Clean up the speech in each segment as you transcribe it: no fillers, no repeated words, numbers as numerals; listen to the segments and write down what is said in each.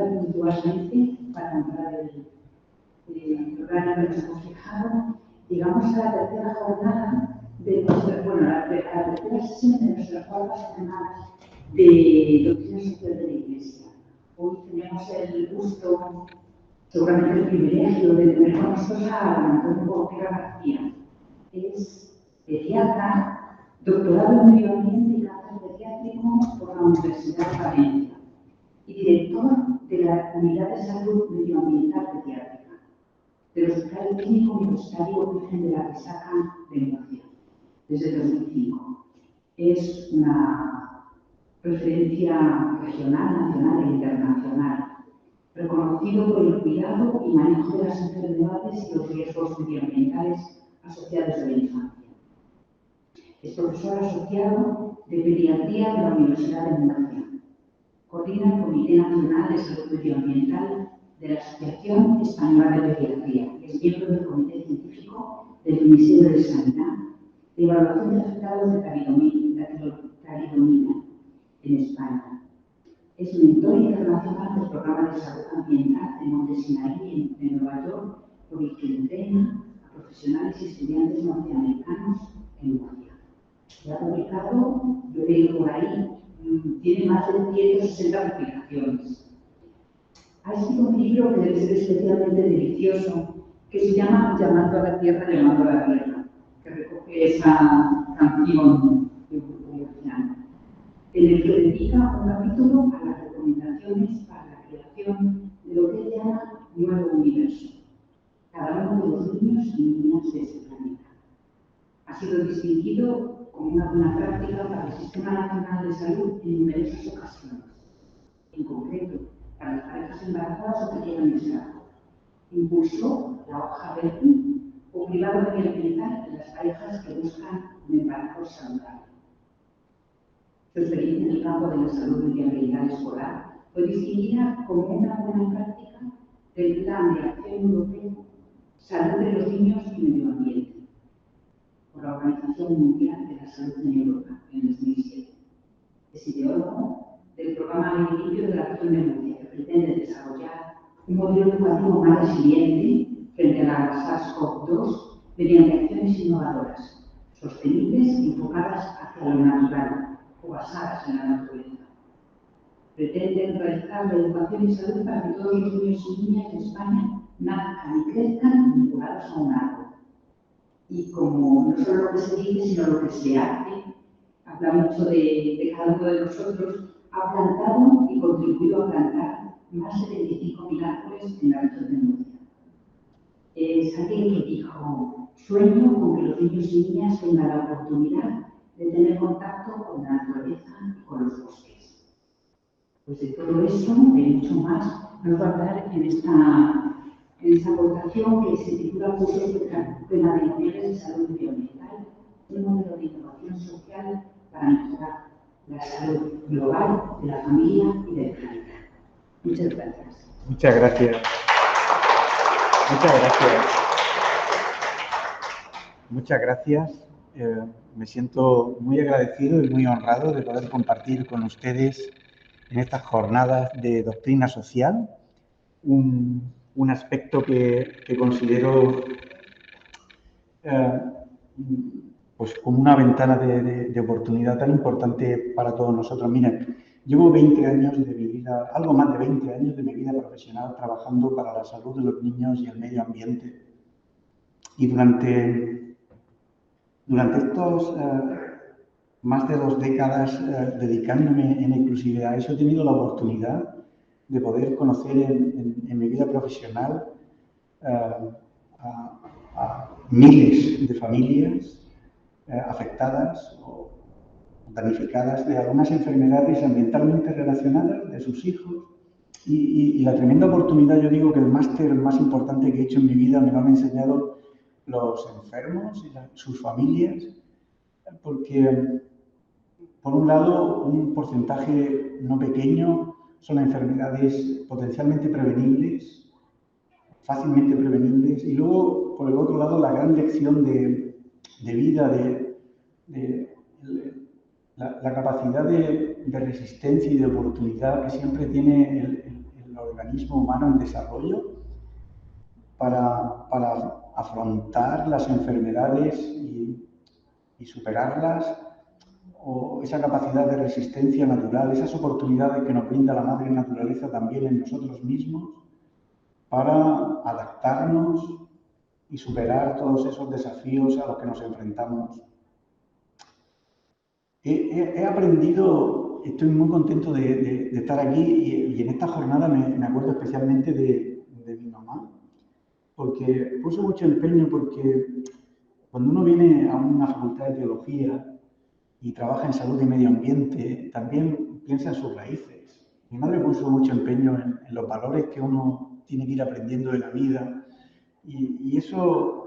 preparado puntualmente para comprar el horario que nos hemos fijado. Llegamos a la tercera jornada de nuestra, bueno, a la tercera sesión de nuestras jornadas semanales de doctrina social de la Iglesia. Hoy tenemos el gusto, seguramente el privilegio, de tener con nosotros a Antonio Ortega García. Es pediatra, doctorado en medio ambiente y cáncer pediátrico por la Universidad de Valencia y director de la Unidad de Salud Medioambiental Pediátrica del Hospital Clínico Universitario Virgen de la Resaca de Murcia desde 2005. Es una referencia regional, nacional e internacional, reconocido por el cuidado y manejo de las enfermedades y los riesgos medioambientales asociados a la infancia. Es profesor asociado de Pediatría de la Universidad de Murcia. Coordina el Comité Nacional de Salud Medioambiental de la Asociación Española de Pediatría y es miembro del Comité Científico del Ministerio de Sanidad de Evaluación de Afectados de Talidomida en España. Es mentor internacional del Programa de Salud Ambiental de Monte Sinaí en Nueva York, por el que entrena a profesionales y estudiantes norteamericanos en Murcia. Se ha publicado, yo veo por ahí, tiene más de 160 publicaciones. Ha escrito un libro que debe ser especialmente delicioso, que se llama Llamando a la Tierra, Llamando a la Tierra, que recoge esa canción de Urquiano, en el que dedica un capítulo a las recomendaciones para la creación de lo que él llama nuevo universo, cada uno de los niños y niñas de este planeta. Ha sido distinguido como una buena práctica para el Sistema Nacional de Salud en numerosas ocasiones, en concreto para las parejas embarazadas o que quieran estar. Impulsó la hoja verde o privado medioambiental de las parejas que buscan un embarazo saludable. Su experiencia en el campo de la salud medioambiental escolar fue distinguida como una buena práctica del Plan de Acción Europeo Salud de los Niños y Medio Ambiente, por la Organización Mundial de la Salud en Europa en 2007. Es ideólogo del programa de equilibrio de la acción de Murcia, que pretende desarrollar un modelo educativo más resiliente frente a la SARS-CoV-2 mediante acciones innovadoras, sostenibles y enfocadas hacia lo natural o basadas en la naturaleza. Pretende realizar la educación y salud para que todos los niños y niñas de España nazcan y crezcan vinculados a un árbol. Y como no solo lo que se dice, sino lo que se hace, habla mucho de cada uno de nosotros, ha plantado y contribuido a plantar más de 25.000 árboles en la región de Murcia. Es alguien que dijo, sueño con que los niños y niñas tengan la oportunidad de tener contacto con la naturaleza y con los bosques. Pues de todo eso, de mucho más, nos va a hablar en esta aportación que se titula Cursos de Materiales de Salud Medioambiental, un modelo de innovación social para mejorar la salud global de la familia y del planeta. Muchas gracias. Muchas gracias. Muchas gracias. Muchas gracias. Me siento muy agradecido y muy honrado de poder compartir con ustedes en estas jornadas de doctrina social un aspecto que considero pues como una ventana de oportunidad tan importante para todos nosotros. Miren, llevo 20 años de mi vida, algo más de 20 años de mi vida profesional trabajando para la salud de los niños y el medio ambiente. Y durante estos más de 2 décadas dedicándome en exclusividad a eso, he tenido la oportunidad de poder conocer en mi vida profesional a miles de familias afectadas o damnificadas de algunas enfermedades ambientalmente relacionadas de sus hijos y la tremenda oportunidad, yo digo que el máster más importante que he hecho en mi vida me lo han enseñado los enfermos y sus familias, porque por un lado un porcentaje no pequeño son enfermedades potencialmente prevenibles, fácilmente prevenibles, y luego por el otro lado la gran lección de vida, la capacidad de resistencia y de oportunidad que siempre tiene el organismo humano en desarrollo para afrontar las enfermedades y superarlas, o esa capacidad de resistencia natural, esas oportunidades que nos brinda la madre naturaleza también en nosotros mismos para adaptarnos y superar todos esos desafíos a los que nos enfrentamos. He aprendido, estoy muy contento de estar aquí y en esta jornada me acuerdo especialmente de mi mamá, porque puso mucho empeño, porque cuando uno viene a una facultad de teología y trabaja en salud y medio ambiente, también piensa en sus raíces. Mi madre puso mucho empeño en los valores que uno tiene que ir aprendiendo de la vida, y eso,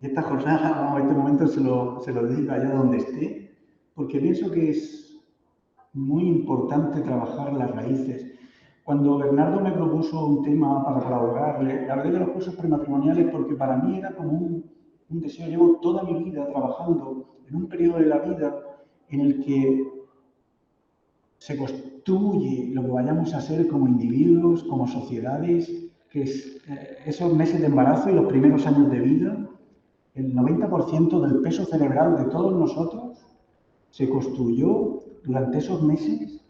esta jornada, este momento se lo dedico allá donde esté, porque pienso que es muy importante trabajar las raíces. Cuando Bernardo me propuso un tema para colaborar, le hablé de los cursos prematrimoniales porque para mí era como un deseo. Llevo toda mi vida trabajando en un periodo de la vida en el que se construye lo que vayamos a ser como individuos, como sociedades, que es esos meses de embarazo y los primeros años de vida. El 90% del peso cerebral de todos nosotros se construyó durante esos meses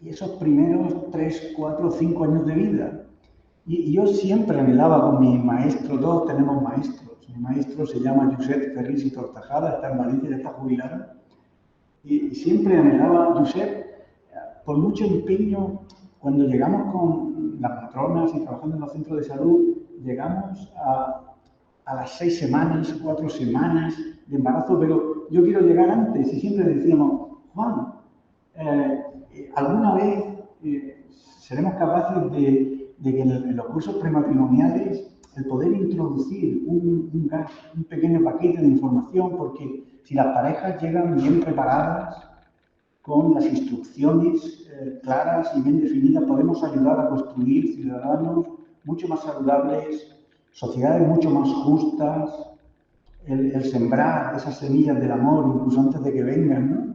y esos primeros 3, 4, 5 años de vida. Y yo siempre anhelaba con mi maestro, todos tenemos maestros. Mi maestro se llama Josep Ferris y Tortajada, está en Valencia, ya está jubilado. Y siempre anhelaba, Josep, por mucho empeño, cuando llegamos con las matronas y trabajando en los centros de salud, llegamos a las 6 semanas, 4 semanas de embarazo, pero yo quiero llegar antes. Y siempre decíamos, Juan, alguna vez seremos capaces de que en los cursos prematrimoniales el poder introducir un pequeño paquete de información, porque si las parejas llegan bien preparadas, con las instrucciones claras y bien definidas, podemos ayudar a construir ciudadanos mucho más saludables, sociedades mucho más justas, el sembrar esas semillas del amor incluso antes de que vengan, ¿no?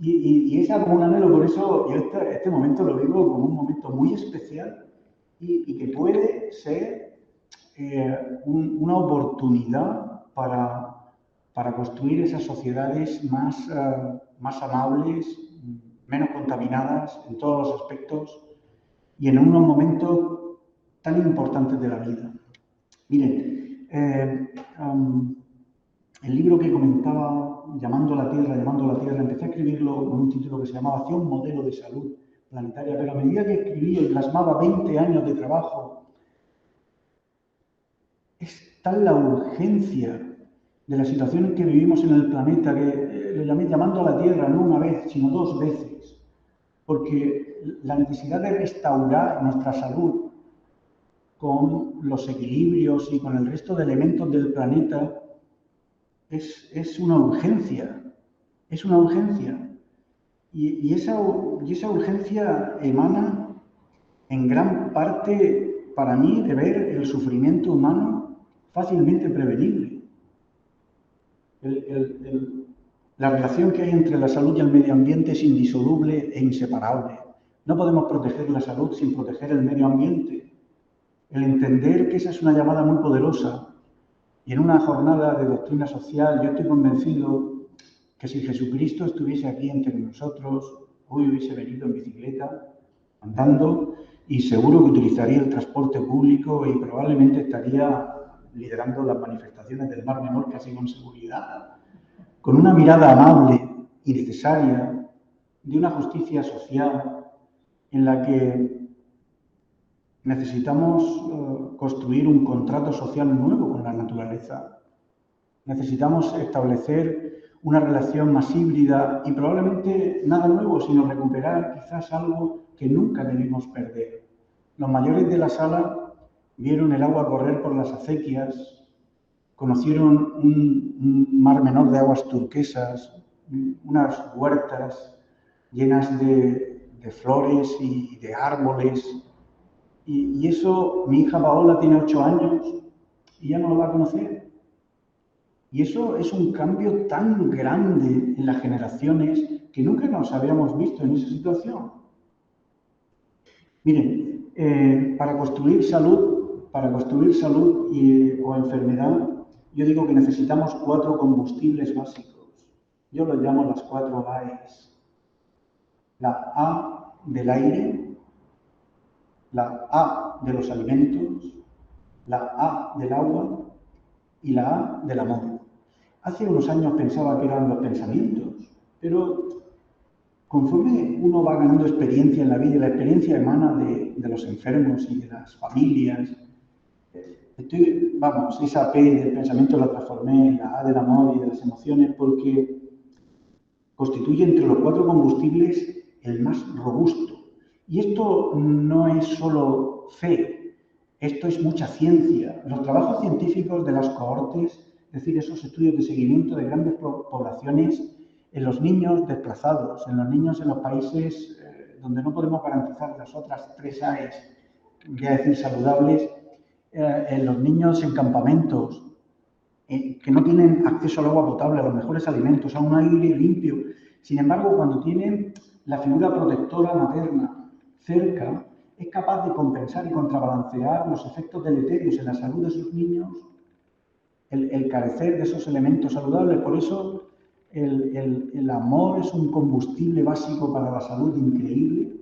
Y es como un anhelo, por eso yo este momento lo vivo como un momento muy especial y que puede ser una oportunidad para construir esas sociedades más amables, menos contaminadas en todos los aspectos y en unos momentos tan importantes de la vida. Miren, el libro que comentaba, Llamando a la Tierra, empecé a escribirlo con un título que se llamaba Hacia un modelo de salud planetaria, pero a medida que escribía y plasmaba 20 años de trabajo, es tal la urgencia de la situación en que vivimos en el planeta que lo llamé Llamando a la Tierra, no una vez, sino 2 veces, porque la necesidad de restaurar nuestra salud con los equilibrios y con el resto de elementos del planeta es una urgencia, es una urgencia. Y esa urgencia emana en gran parte, para mí, de ver el sufrimiento humano fácilmente prevenible. La relación que hay entre la salud y el medio ambiente es indisoluble e inseparable. No podemos proteger la salud sin proteger el medio ambiente. El entender que esa es una llamada muy poderosa. Y en una jornada de doctrina social, yo estoy convencido que si Jesucristo estuviese aquí entre nosotros, hoy hubiese venido en bicicleta, andando, y seguro que utilizaría el transporte público y probablemente estaría liderando las manifestaciones del Mar Menor casi con seguridad, con una mirada amable y necesaria de una justicia social en la que necesitamos construir un contrato social nuevo con la naturaleza. Necesitamos establecer una relación más híbrida y probablemente nada nuevo, sino recuperar quizás algo que nunca debimos perder. Los mayores de la sala vieron el agua correr por las acequias, conocieron un mar menor de aguas turquesas, unas huertas llenas de flores y de árboles. Y eso, mi hija Paola tiene 8 años y ya no lo va a conocer. Y eso es un cambio tan grande en las generaciones que nunca nos habíamos visto en esa situación. Miren, para construir salud o enfermedad, yo digo que necesitamos 4 combustibles básicos. Yo los llamo las 4 A's. La A del aire, la A de los alimentos, la A del agua y la A del amor. Hace unos años pensaba que eran los pensamientos, pero conforme uno va ganando experiencia en la vida, y la experiencia emana de los enfermos y de las familias, esa P del pensamiento la transformé en la A del amor y de las emociones porque constituye entre los 4 combustibles el más robusto. Y esto no es solo fe, esto es mucha ciencia. Los trabajos científicos de las cohortes, es decir, esos estudios de seguimiento de grandes poblaciones en los niños desplazados, en los niños en los países donde no podemos garantizar las otras 3 A's, voy a decir saludables, en los niños en campamentos, que no tienen acceso al agua potable, a los mejores alimentos, a un aire limpio. Sin embargo, cuando tienen la figura protectora materna cerca, es capaz de compensar y contrabalancear los efectos deleterios en la salud de sus niños, el carecer de esos elementos saludables. Por eso el amor es un combustible básico para la salud increíble.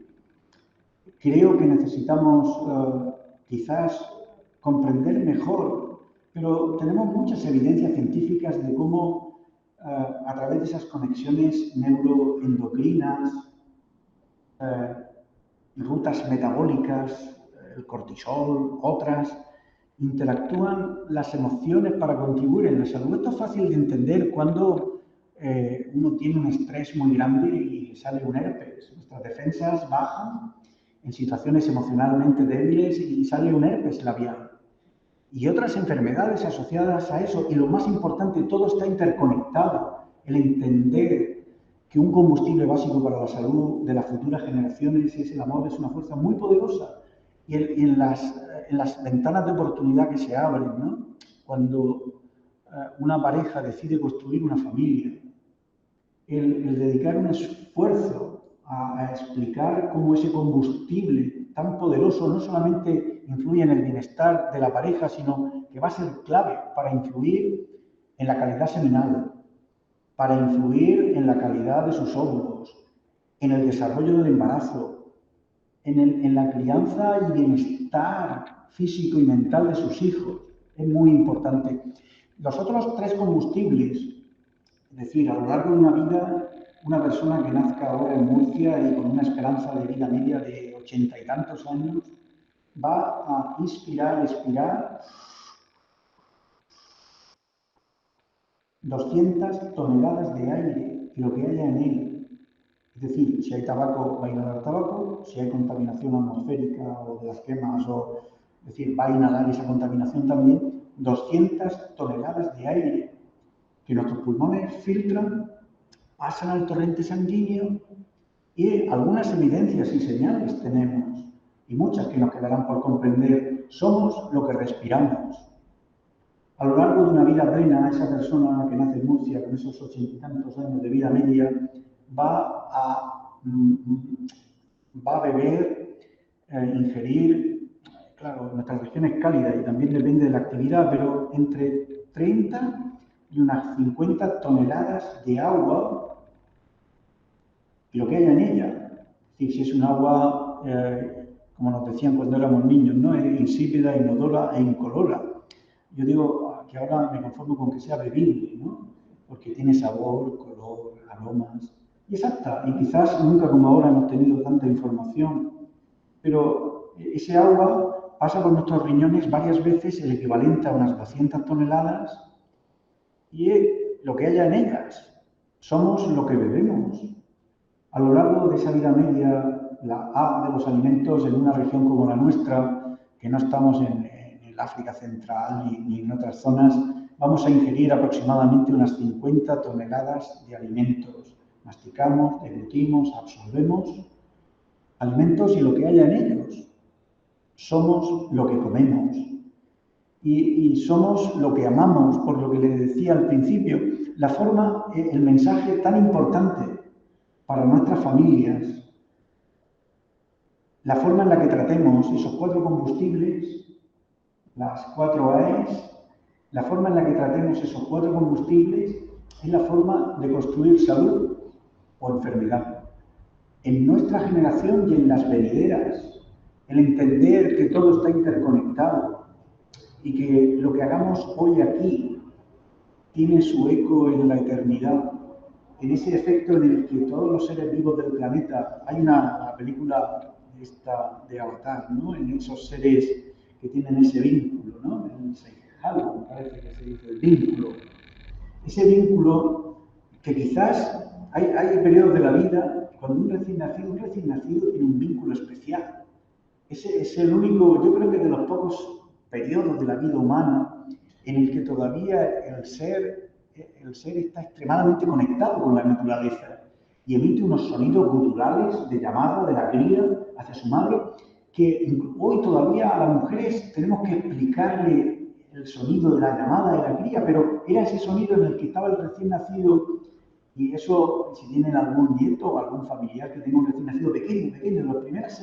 Creo que necesitamos quizás comprender mejor, pero tenemos muchas evidencias científicas de cómo a través de esas conexiones neuroendocrinas, rutas metabólicas, el cortisol, otras, interactúan las emociones para contribuir en la salud. Esto es fácil de entender cuando uno tiene un estrés muy grande y sale un herpes. Nuestras defensas bajan en situaciones emocionalmente débiles y sale un herpes labial. Y otras enfermedades asociadas a eso. Y lo más importante, todo está interconectado. El entender que un combustible básico para la salud de las futuras generaciones es el amor, es una fuerza muy poderosa. Y en las ventanas de oportunidad que se abren, ¿no? Cuando una pareja decide construir una familia, el dedicar un esfuerzo a explicar cómo ese combustible tan poderoso no solamente influye en el bienestar de la pareja, sino que va a ser clave para influir en la calidad seminal, para influir en la calidad de sus óvulos, en el desarrollo del embarazo, en la crianza y bienestar físico y mental de sus hijos. Es muy importante. Los otros 3 combustibles, es decir, a lo largo de una vida, una persona que nazca ahora en Murcia y con una esperanza de vida media de 80 y tantos años, va a expirar 200 toneladas de aire y lo que haya en él. Es decir, si hay tabaco, va a inhalar tabaco, si hay contaminación atmosférica o de las quemas, es decir, va a inhalar esa contaminación también, 200 toneladas de aire que nuestros pulmones filtran, pasan al torrente sanguíneo y algunas evidencias y señales tenemos, y muchas que nos quedarán por comprender. Somos lo que respiramos. A lo largo de una vida plena, esa persona que nace en Murcia con esos 80 y tantos años de vida media va a beber, ingerir, claro, nuestra región es cálida y también depende de la actividad, pero entre 30 y unas 50 toneladas de agua y lo que haya en ella. Es decir, si es un agua, como nos decían cuando éramos niños, ¿no? Es insípida, inodora e incolora. Yo digo que ahora me conformo con que sea bebible, ¿no? Porque tiene sabor, color, aromas. Y es apta. Y quizás nunca como ahora hemos tenido tanta información. Pero ese agua pasa por nuestros riñones varias veces el equivalente a unas 200 toneladas y lo que haya en ellas. Somos lo que bebemos. A lo largo de esa vida media, la A de los alimentos en una región como la nuestra, que no estamos en el África Central ni en otras zonas, vamos a ingerir aproximadamente unas 50 toneladas de alimentos. Masticamos, deglutimos, absorbemos alimentos y lo que haya en ellos. Somos lo que comemos. Y somos lo que amamos, por lo que le decía al principio, la forma, el mensaje tan importante para nuestras familias, la forma en la que tratemos esos 4 combustibles, las 4 A's, la forma en la que tratemos esos 4 combustibles es la forma de construir salud o enfermedad. En nuestra generación y en las venideras, el entender que todo está interconectado y que lo que hagamos hoy aquí tiene su eco en la eternidad, en ese efecto en el que todos los seres vivos del planeta, hay una película de Avatar, ¿no? En esos seres que tienen ese vínculo, ¿no? Me parece que se dice, el vínculo. Ese vínculo que quizás hay periodos de la vida cuando un recién nacido tiene un vínculo especial. Ese es el único, yo creo que de los pocos periodos de la vida humana en el que todavía el ser está extremadamente conectado con la naturaleza y emite unos sonidos guturales de llamada de la cría hacia su madre, que hoy todavía a las mujeres tenemos que explicarle el sonido de la llamada de la cría, pero era ese sonido en el que estaba el recién nacido, y eso, si tienen algún nieto o algún familiar que tenga un recién nacido pequeño, en las primeras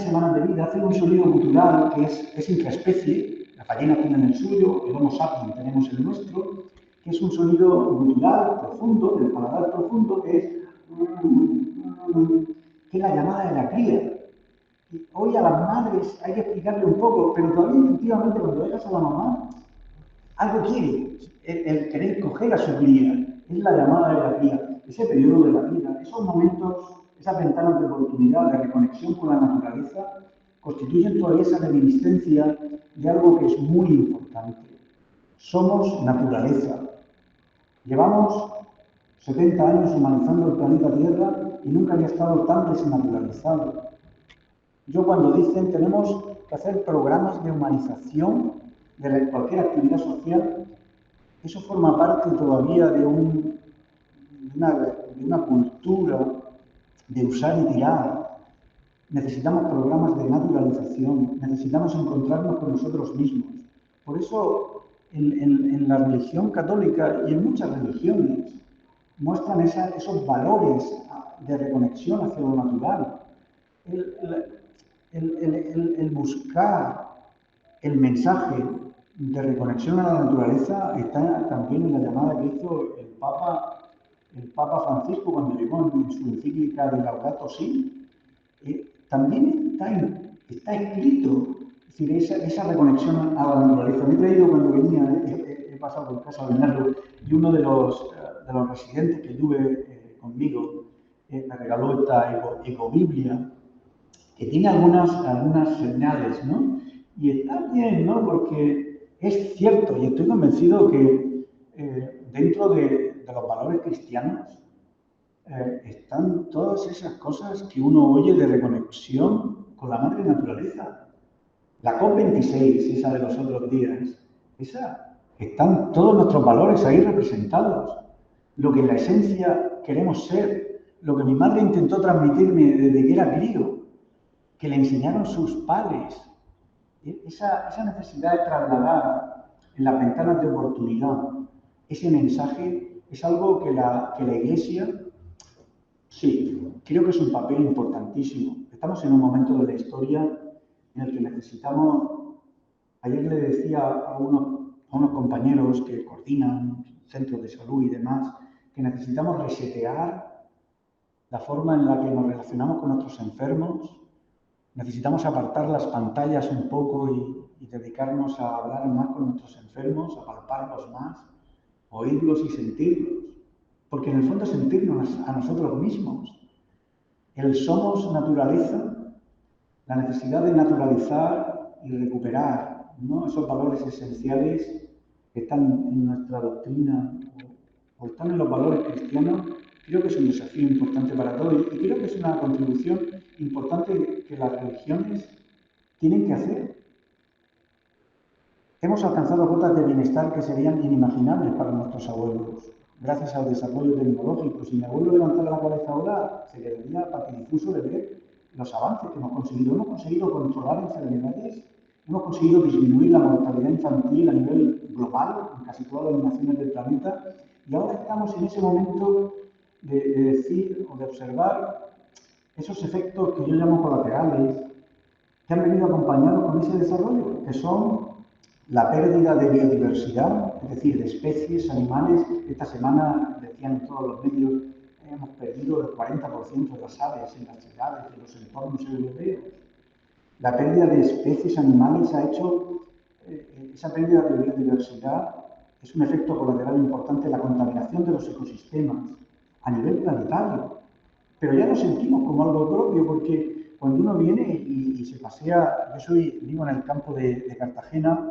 semanas de vida, hacen un sonido gutural que es intraespecie. Las ballenas tienen el suyo, el Homo sapiens tenemos el nuestro, que es un sonido gutural profundo, del paladar profundo, que es la llamada de la cría. Y hoy a las madres hay que explicarle un poco, pero todavía efectivamente cuando llegas a la mamá, algo quiere, el querer coger a su cría, es la llamada de la cría, ese periodo de la vida, esos momentos, esas ventanas de oportunidad, de reconexión con la naturaleza, constituyen todavía esa reminiscencia de algo que es muy importante. Somos naturaleza. Llevamos 70 años humanizando el planeta Tierra y nunca había estado tan desnaturalizado. Yo cuando dicen tenemos que hacer programas de humanización de cualquier actividad social, eso forma parte todavía de una cultura de usar y tirar. Necesitamos programas de naturalización, necesitamos encontrarnos con nosotros mismos. Por eso en la religión católica y en muchas religiones muestran esos valores de reconexión hacia lo natural. El buscar el mensaje de reconexión a la naturaleza está también en la llamada que hizo el Papa Francisco cuando llegó en su encíclica de Laudato Si. También está escrito, es decir, esa reconexión a la naturaleza. Me he traído cuando venía, he pasado por casa de Bernardo, y uno de los residentes que tuve conmigo me regaló esta Ecobiblia, que tiene algunas señales, ¿no? Y está bien, ¿no? Porque es cierto, y estoy convencido que dentro de los valores cristianos están todas esas cosas que uno oye de reconexión con la madre naturaleza. La COP26, esa de los otros días, están todos nuestros valores ahí representados. Lo que en la esencia queremos ser, lo que mi madre intentó transmitirme desde que era crío, que le enseñaron sus padres. Esa necesidad de trasladar en las ventanas de oportunidad ese mensaje es algo que la Iglesia, sí, creo que es un papel importantísimo. Estamos en un momento de la historia en el que necesitamos, ayer le decía a unos compañeros que coordinan centros de salud y demás, que necesitamos resetear la forma en la que nos relacionamos con nuestros enfermos. Necesitamos apartar las pantallas un poco y dedicarnos a hablar más con nuestros enfermos, a palparlos más, oírlos y sentirlos. Porque en el fondo sentirnos a nosotros mismos. El somos naturaleza, la necesidad de naturalizar y recuperar, ¿no? Esos valores esenciales que están en nuestra doctrina o están en los valores cristianos, creo que es un desafío importante para todos y creo que es una contribución importante que las religiones tienen que hacer. Hemos alcanzado cotas de bienestar que serían inimaginables para nuestros abuelos, gracias al desarrollo tecnológico. Si mi abuelo levantara la cabeza ahora, se quedaría patidifuso de ver los avances que hemos conseguido. Hemos conseguido controlar enfermedades, hemos conseguido disminuir la mortalidad infantil a nivel global, en casi todas las naciones del planeta, y ahora estamos en ese momento de decir o de observar esos efectos que yo llamo colaterales, que han venido acompañados con ese desarrollo, que son la pérdida de biodiversidad, es decir, de especies, animales. Esta semana, decían en todos los medios, hemos perdido el 40% de las aves en las ciudades, en los entornos europeos. La pérdida de especies animales ha hecho, esa pérdida de biodiversidad es un efecto colateral importante de la contaminación de los ecosistemas a nivel planetario. Pero ya lo sentimos como algo propio, porque cuando uno viene y se pasea, vivo en el campo de Cartagena,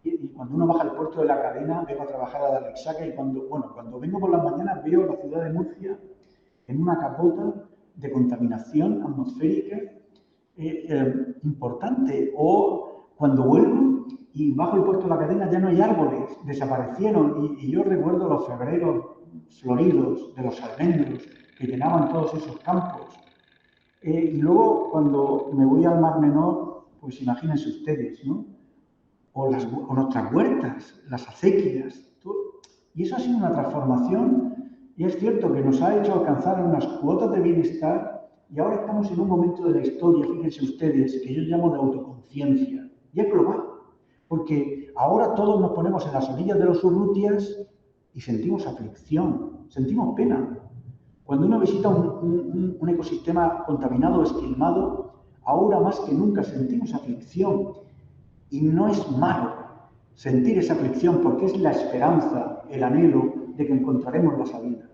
y cuando uno baja al puerto de la Cadena, vengo a trabajar a la Rixaca, y cuando vengo por las mañanas veo la ciudad de Murcia en una capota de contaminación atmosférica importante. O cuando vuelvo y bajo el puerto de la Cadena ya no hay árboles, desaparecieron, y yo recuerdo los febreros floridos de los almendros que llenaban todos esos campos. Y luego cuando me voy al Mar Menor, pues imagínense ustedes, ¿no? O nuestras huertas, las acequias, todo. Y eso ha sido una transformación, y es cierto que nos ha hecho alcanzar unas cuotas de bienestar, y ahora estamos en un momento de la historia, fíjense ustedes, que yo llamo de autoconciencia, y es global, porque ahora todos nos ponemos en las orillas de los Urrutias y sentimos aflicción, sentimos pena. Cuando uno visita un ecosistema contaminado, esquilmado, ahora más que nunca sentimos aflicción. Y no es malo sentir esa aflicción, porque es la esperanza, el anhelo de que encontraremos la salida.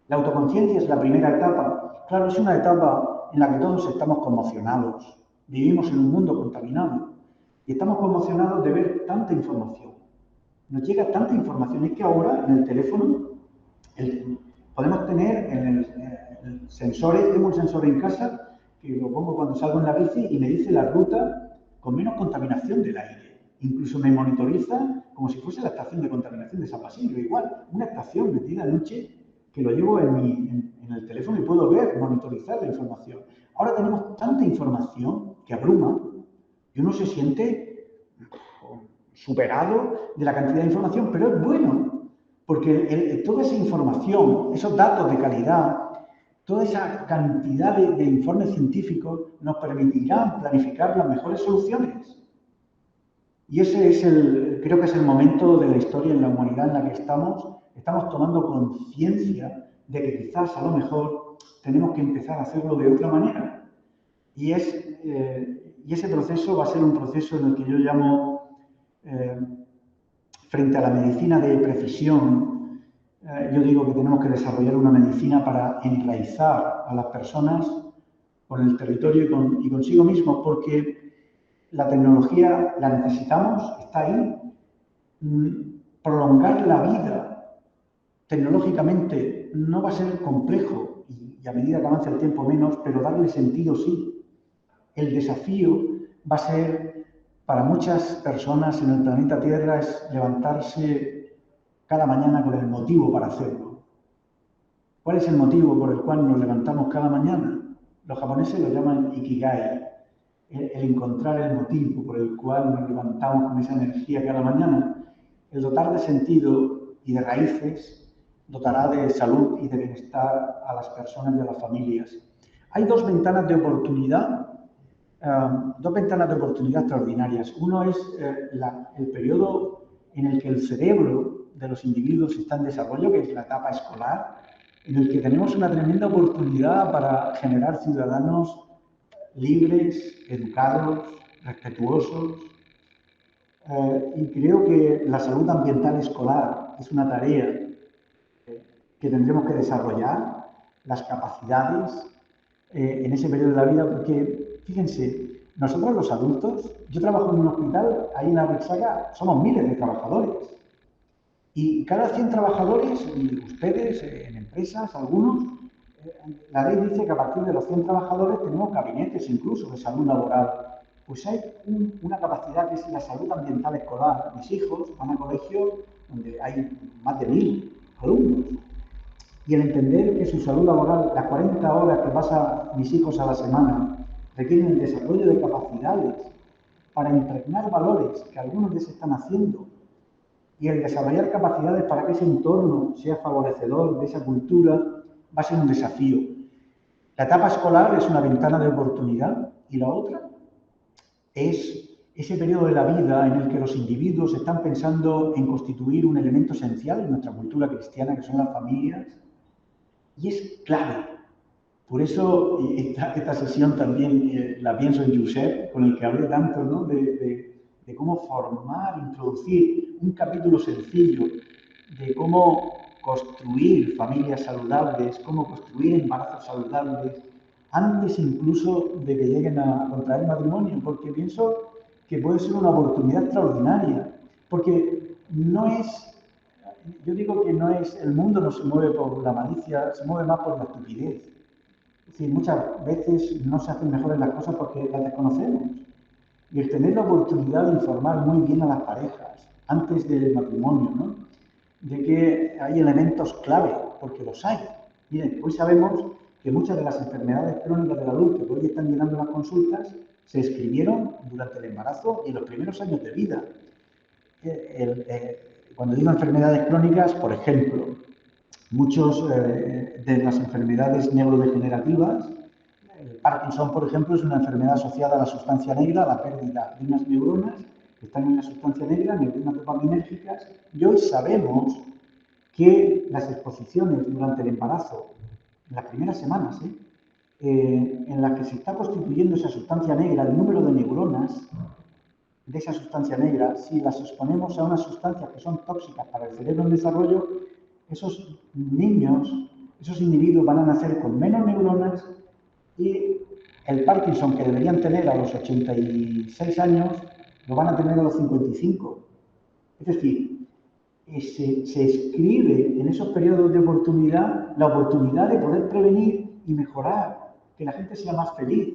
La autoconciencia es la primera etapa. Claro, es una etapa en la que todos estamos conmocionados. Vivimos en un mundo contaminado y estamos conmocionados de ver tanta información. Nos llega tanta información. Es que ahora en el teléfono podemos tener el sensores. Tengo un sensor en casa que lo pongo cuando salgo en la bici y me dice la ruta con menos contaminación del aire. Incluso me monitoriza como si fuese la estación de contaminación de San Basilio. Igual, una estación metida anoche que lo llevo en el teléfono y puedo monitorizar la información. Ahora tenemos tanta información que abruma y uno se siente superado de la cantidad de información, pero es bueno, porque toda esa información, esos datos de calidad, toda esa cantidad de informes científicos nos permitirán planificar las mejores soluciones. Y ese creo que es el momento de la historia en la humanidad en la que estamos tomando conciencia de que quizás a lo mejor tenemos que empezar a hacerlo de otra manera. Y ese proceso va a ser un proceso en el que yo llamo, frente a la medicina de precisión, yo digo que tenemos que desarrollar una medicina para enraizar a las personas con el territorio y consigo mismos, porque la tecnología la necesitamos, está ahí. Prolongar la vida tecnológicamente no va a ser complejo, y a medida que avance el tiempo menos, pero darle sentido sí. El desafío va a ser, para muchas personas en el planeta Tierra, es levantarse cada mañana con el motivo para hacerlo. ¿Cuál es el motivo por el cual nos levantamos cada mañana? Los japoneses lo llaman Ikigai, el encontrar el motivo por el cual nos levantamos con esa energía cada mañana. El dotar de sentido y de raíces dotará de salud y de bienestar a las personas y a las familias. Hay dos ventanas de oportunidad extraordinarias. Uno es el periodo en el que el cerebro de los individuos está en desarrollo, que es la etapa escolar, en el que tenemos una tremenda oportunidad para generar ciudadanos libres, educados, respetuosos. Y creo que la salud ambiental escolar es una tarea que tendremos que desarrollar, las capacidades en ese periodo de la vida, porque fíjense, nosotros los adultos, yo trabajo en un hospital, ahí en la Rixaca, somos miles de trabajadores. Y cada 100 trabajadores, y ustedes en empresas, algunos, la ley dice que a partir de los 100 trabajadores tenemos gabinetes incluso de salud laboral. Pues hay una capacidad que es la salud ambiental escolar. Mis hijos van a colegios donde hay más de 1000 alumnos. Y el entender que su salud laboral, las 40 horas que pasan mis hijos a la semana, requieren el desarrollo de capacidades para impregnar valores que algunos ya se están haciendo, y el desarrollar capacidades para que ese entorno sea favorecedor de esa cultura, va a ser un desafío. La etapa escolar es una ventana de oportunidad y la otra es ese periodo de la vida en el que los individuos están pensando en constituir un elemento esencial en nuestra cultura cristiana, que son las familias, y es clave. Por eso esta sesión también la pienso en Josep, con el que hablé tanto, ¿no? de cómo formar, introducir un capítulo sencillo de cómo construir familias saludables, cómo construir embarazos saludables, antes incluso de que lleguen a contraer matrimonio, porque pienso que puede ser una oportunidad extraordinaria, porque no es, yo digo que no es, el mundo no se mueve por la malicia, se mueve más por la estupidez. Es decir, muchas veces no se hacen mejores las cosas porque las desconocemos. Y el tener la oportunidad de informar muy bien a las parejas antes del matrimonio, ¿no? De que hay elementos clave, porque los hay. Miren, hoy sabemos que muchas de las enfermedades crónicas del adulto que hoy están llenando las consultas se escribieron durante el embarazo y en los primeros años de vida. Cuando digo enfermedades crónicas, por ejemplo, muchas de las enfermedades neurodegenerativas, el Parkinson, por ejemplo, es una enfermedad asociada a la sustancia negra, a la pérdida de unas neuronas que están en la sustancia negra, neuronas dopaminérgicas, y hoy sabemos que las exposiciones durante el embarazo, en las primeras semanas, en las que se está constituyendo esa sustancia negra, el número de neuronas de esa sustancia negra, si las exponemos a unas sustancias que son tóxicas para el cerebro en desarrollo, esos niños, esos individuos van a nacer con menos neuronas y el Parkinson que deberían tener a los 86 años lo van a tener a los 55. Es decir, se escribe en esos periodos de oportunidad la oportunidad de poder prevenir y mejorar, que la gente sea más feliz.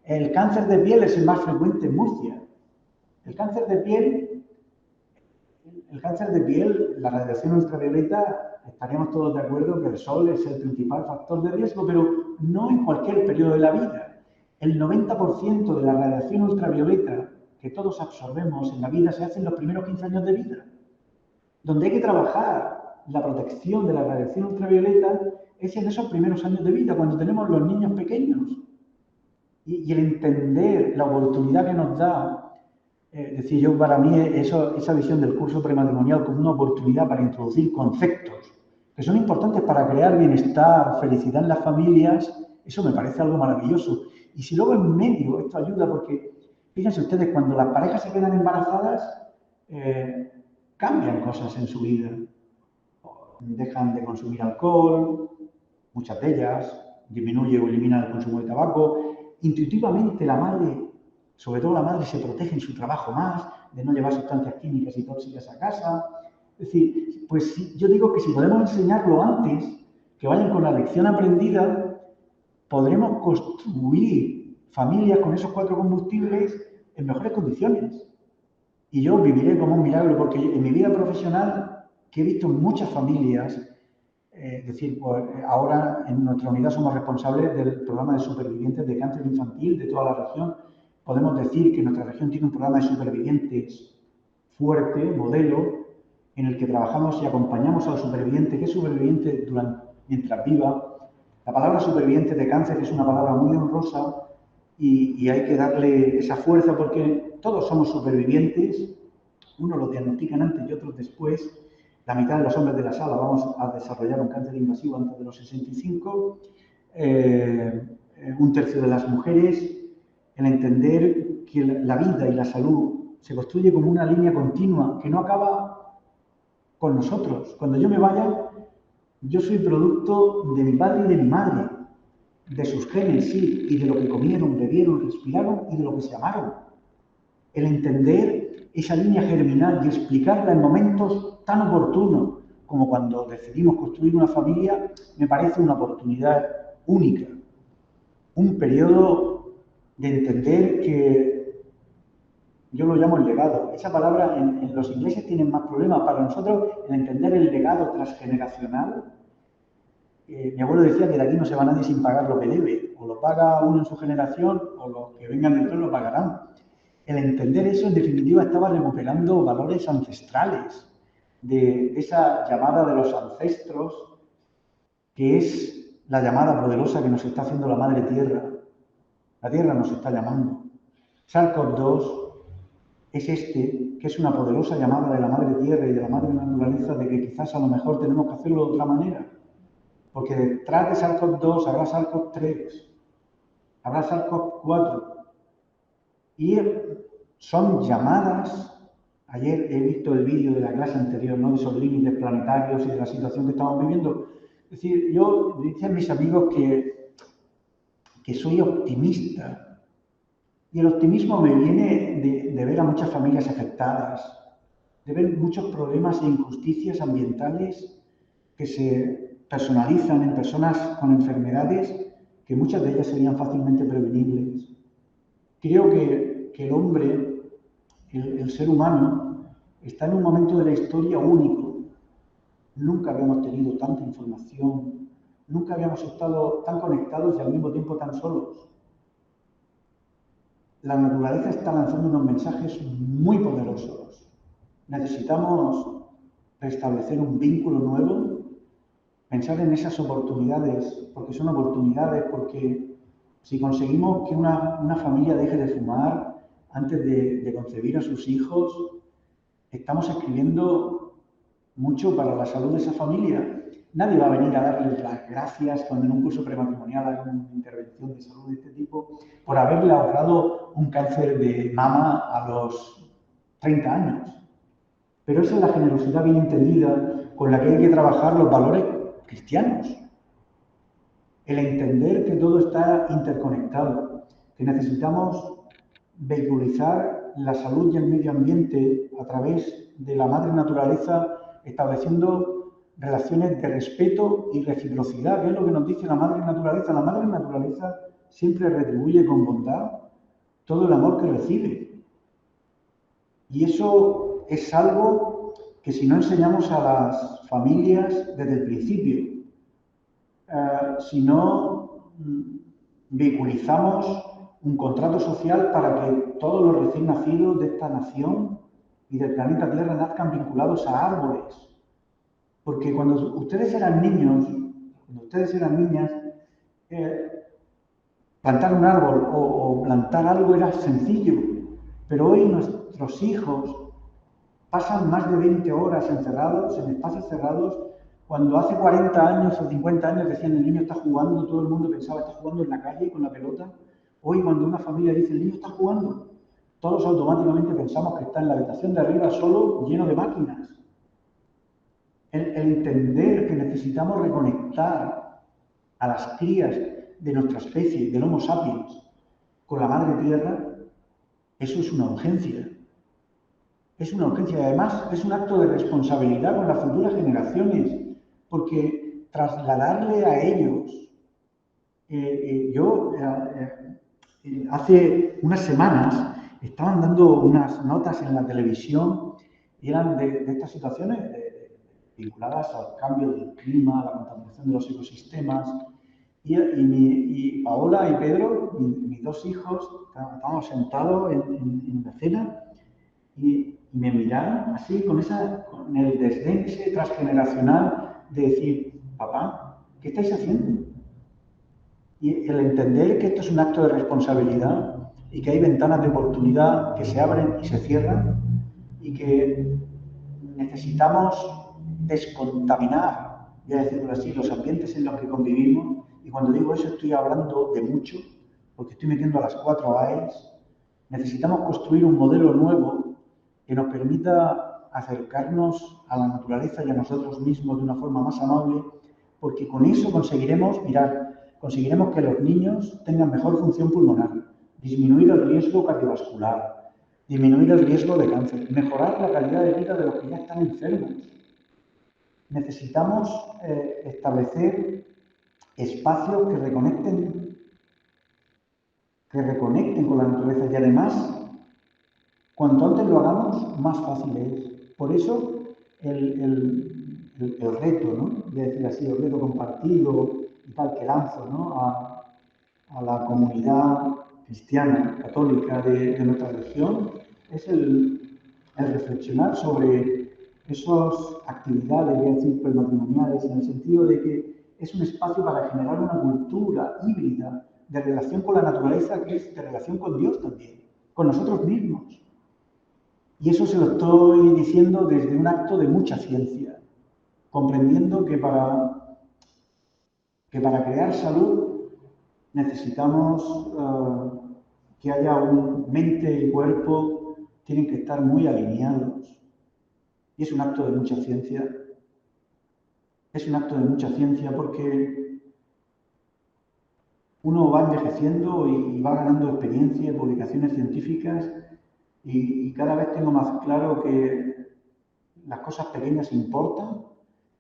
El cáncer de piel es el más frecuente en Murcia. El cáncer de piel, la radiación ultravioleta, estaríamos todos de acuerdo que el sol es el principal factor de riesgo, pero no en cualquier periodo de la vida. El 90% de la radiación ultravioleta que todos absorbemos en la vida se hace en los primeros 15 años de vida. Donde hay que trabajar la protección de la radiación ultravioleta es en esos primeros años de vida, cuando tenemos los niños pequeños. Y el entender la oportunidad que nos da, es decir, yo para mí esa visión del curso prematrimonial como una oportunidad para introducir conceptos que son importantes para crear bienestar, felicidad en las familias, eso me parece algo maravilloso. Y si luego en medio esto ayuda, porque fíjense ustedes, cuando las parejas se quedan embarazadas, cambian cosas en su vida. Dejan de consumir alcohol, muchas de ellas, disminuye o elimina el consumo de tabaco. Intuitivamente la madre, sobre todo la madre, se protege en su trabajo más, de no llevar sustancias químicas y tóxicas a casa. Es decir, pues yo digo que si podemos enseñarlo antes, que vayan con la lección aprendida, podremos construir familias con esos 4 combustibles en mejores condiciones. Y yo viviré como un milagro, porque en mi vida profesional, que he visto muchas familias, es decir, pues ahora en nuestra unidad somos responsables del programa de supervivientes de cáncer infantil de toda la región. Podemos decir que nuestra región tiene un programa de supervivientes fuerte, modelo, en el que trabajamos y acompañamos al superviviente, que es superviviente mientras viva. La palabra superviviente de cáncer es una palabra muy honrosa y hay que darle esa fuerza porque todos somos supervivientes, unos lo diagnostican antes y otros después. La mitad de los hombres de la sala vamos a desarrollar un cáncer invasivo antes de los 65, un tercio de las mujeres. El entender que la vida y la salud se construye como una línea continua que no acaba con nosotros. Cuando yo me vaya, yo soy producto de mi padre y de mi madre, de sus genes, sí, y de lo que comieron, bebieron, respiraron y de lo que se amaron. El entender esa línea germinal y explicarla en momentos tan oportunos como cuando decidimos construir una familia, me parece una oportunidad única. Un periodo de entender que yo lo llamo el legado. Esa palabra en los ingleses tienen más problemas. Para nosotros, el entender el legado transgeneracional, mi abuelo decía que de aquí no se va nadie sin pagar lo que debe. O lo paga uno en su generación o los que vengan después lo pagarán. El entender eso, en definitiva, estaba recuperando valores ancestrales, de esa llamada de los ancestros, que es la llamada poderosa que nos está haciendo la Madre Tierra. La Tierra nos está llamando. SARS-CoV-2 es que es una poderosa llamada de la Madre Tierra y de la Madre Naturaleza de que quizás a lo mejor tenemos que hacerlo de otra manera. Porque detrás de SARS-CoV-2 habrá SARS-CoV-3, habrá SARS-CoV-4. Y son llamadas. Ayer he visto el vídeo de la clase anterior, ¿no? De esos límites planetarios y de la situación que estamos viviendo. Es decir, yo dicen mis amigos que soy optimista. Y el optimismo me viene de ver a muchas familias afectadas, de ver muchos problemas e injusticias ambientales que se personalizan en personas con enfermedades que muchas de ellas serían fácilmente prevenibles. Creo que el hombre, el ser humano, está en un momento de la historia único. Nunca habíamos tenido tanta información, nunca habíamos estado tan conectados y al mismo tiempo tan solos. La naturaleza está lanzando unos mensajes muy poderosos. Necesitamos restablecer un vínculo nuevo, pensar en esas oportunidades, porque son oportunidades, porque si conseguimos que una familia deje de fumar antes de concebir a sus hijos, estamos escribiendo mucho para la salud de esa familia. Nadie va a venir a darles las gracias cuando en un curso prematrimonial haga una intervención de salud de este tipo por haberle ahorrado un cáncer de mama a los 30 años. Pero esa es la generosidad bien entendida con la que hay que trabajar los valores cristianos. El entender que todo está interconectado, que necesitamos vehiculizar la salud y el medio ambiente a través de la madre naturaleza, estableciendo relaciones de respeto y reciprocidad, que es lo que nos dice la madre naturaleza. La madre naturaleza siempre retribuye con bondad todo el amor que recibe. Y eso es algo que si no enseñamos a las familias desde el principio, si no vehiculizamos un contrato social para que todos los recién nacidos de esta nación y del planeta Tierra nazcan vinculados a árboles. Porque cuando ustedes eran niños, cuando ustedes eran niñas, plantar un árbol o plantar algo era sencillo. Pero hoy nuestros hijos pasan más de 20 horas encerrados, en espacios cerrados, cuando hace 40 años o 50 años decían el niño está jugando, todo el mundo pensaba está jugando en la calle con la pelota. Hoy cuando una familia dice el niño está jugando, todos automáticamente pensamos que está en la habitación de arriba solo, lleno de máquinas. El entender que necesitamos reconectar a las crías de nuestra especie, del Homo sapiens, con la Madre Tierra, eso es una urgencia. Es una urgencia y además es un acto de responsabilidad con las futuras generaciones, porque trasladarle a ellos, hace unas semanas estaban dando unas notas en la televisión y eran de estas situaciones vinculadas al cambio del clima, a la contaminación de los ecosistemas. Y Paola y Pedro, mis dos hijos, estábamos sentados en la cena y me miraron así con el desdén ese transgeneracional de decir, papá, ¿qué estáis haciendo? Y el entender que esto es un acto de responsabilidad y que hay ventanas de oportunidad que se abren y se cierran y que necesitamos descontaminar, voy a decirlo así, los ambientes en los que convivimos. Y cuando digo eso estoy hablando de mucho, porque estoy metiendo a las 4 AES. Necesitamos construir un modelo nuevo que nos permita acercarnos a la naturaleza y a nosotros mismos de una forma más amable, porque con eso conseguiremos que los niños tengan mejor función pulmonar, disminuir el riesgo cardiovascular, disminuir el riesgo de cáncer, mejorar la calidad de vida de los que ya están enfermos. Necesitamos establecer espacios que reconecten con la naturaleza y además, cuanto antes lo hagamos, más fácil es. Por eso el reto, ¿no? Voy a decir así, el reto compartido y tal que lanzo, ¿no? a la comunidad cristiana, católica de nuestra región, es el reflexionar sobre esas actividades, voy a decir, prematrimoniales, en el sentido de que es un espacio para generar una cultura híbrida de relación con la naturaleza, que es de relación con Dios también, con nosotros mismos. Y eso se lo estoy diciendo desde un acto de mucha ciencia, comprendiendo que para crear salud necesitamos que haya un mente y cuerpo, tienen que estar muy alineados. Y es un acto de mucha ciencia. Es un acto de mucha ciencia porque uno va envejeciendo y va ganando experiencia, publicaciones científicas, y cada vez tengo más claro que las cosas pequeñas importan,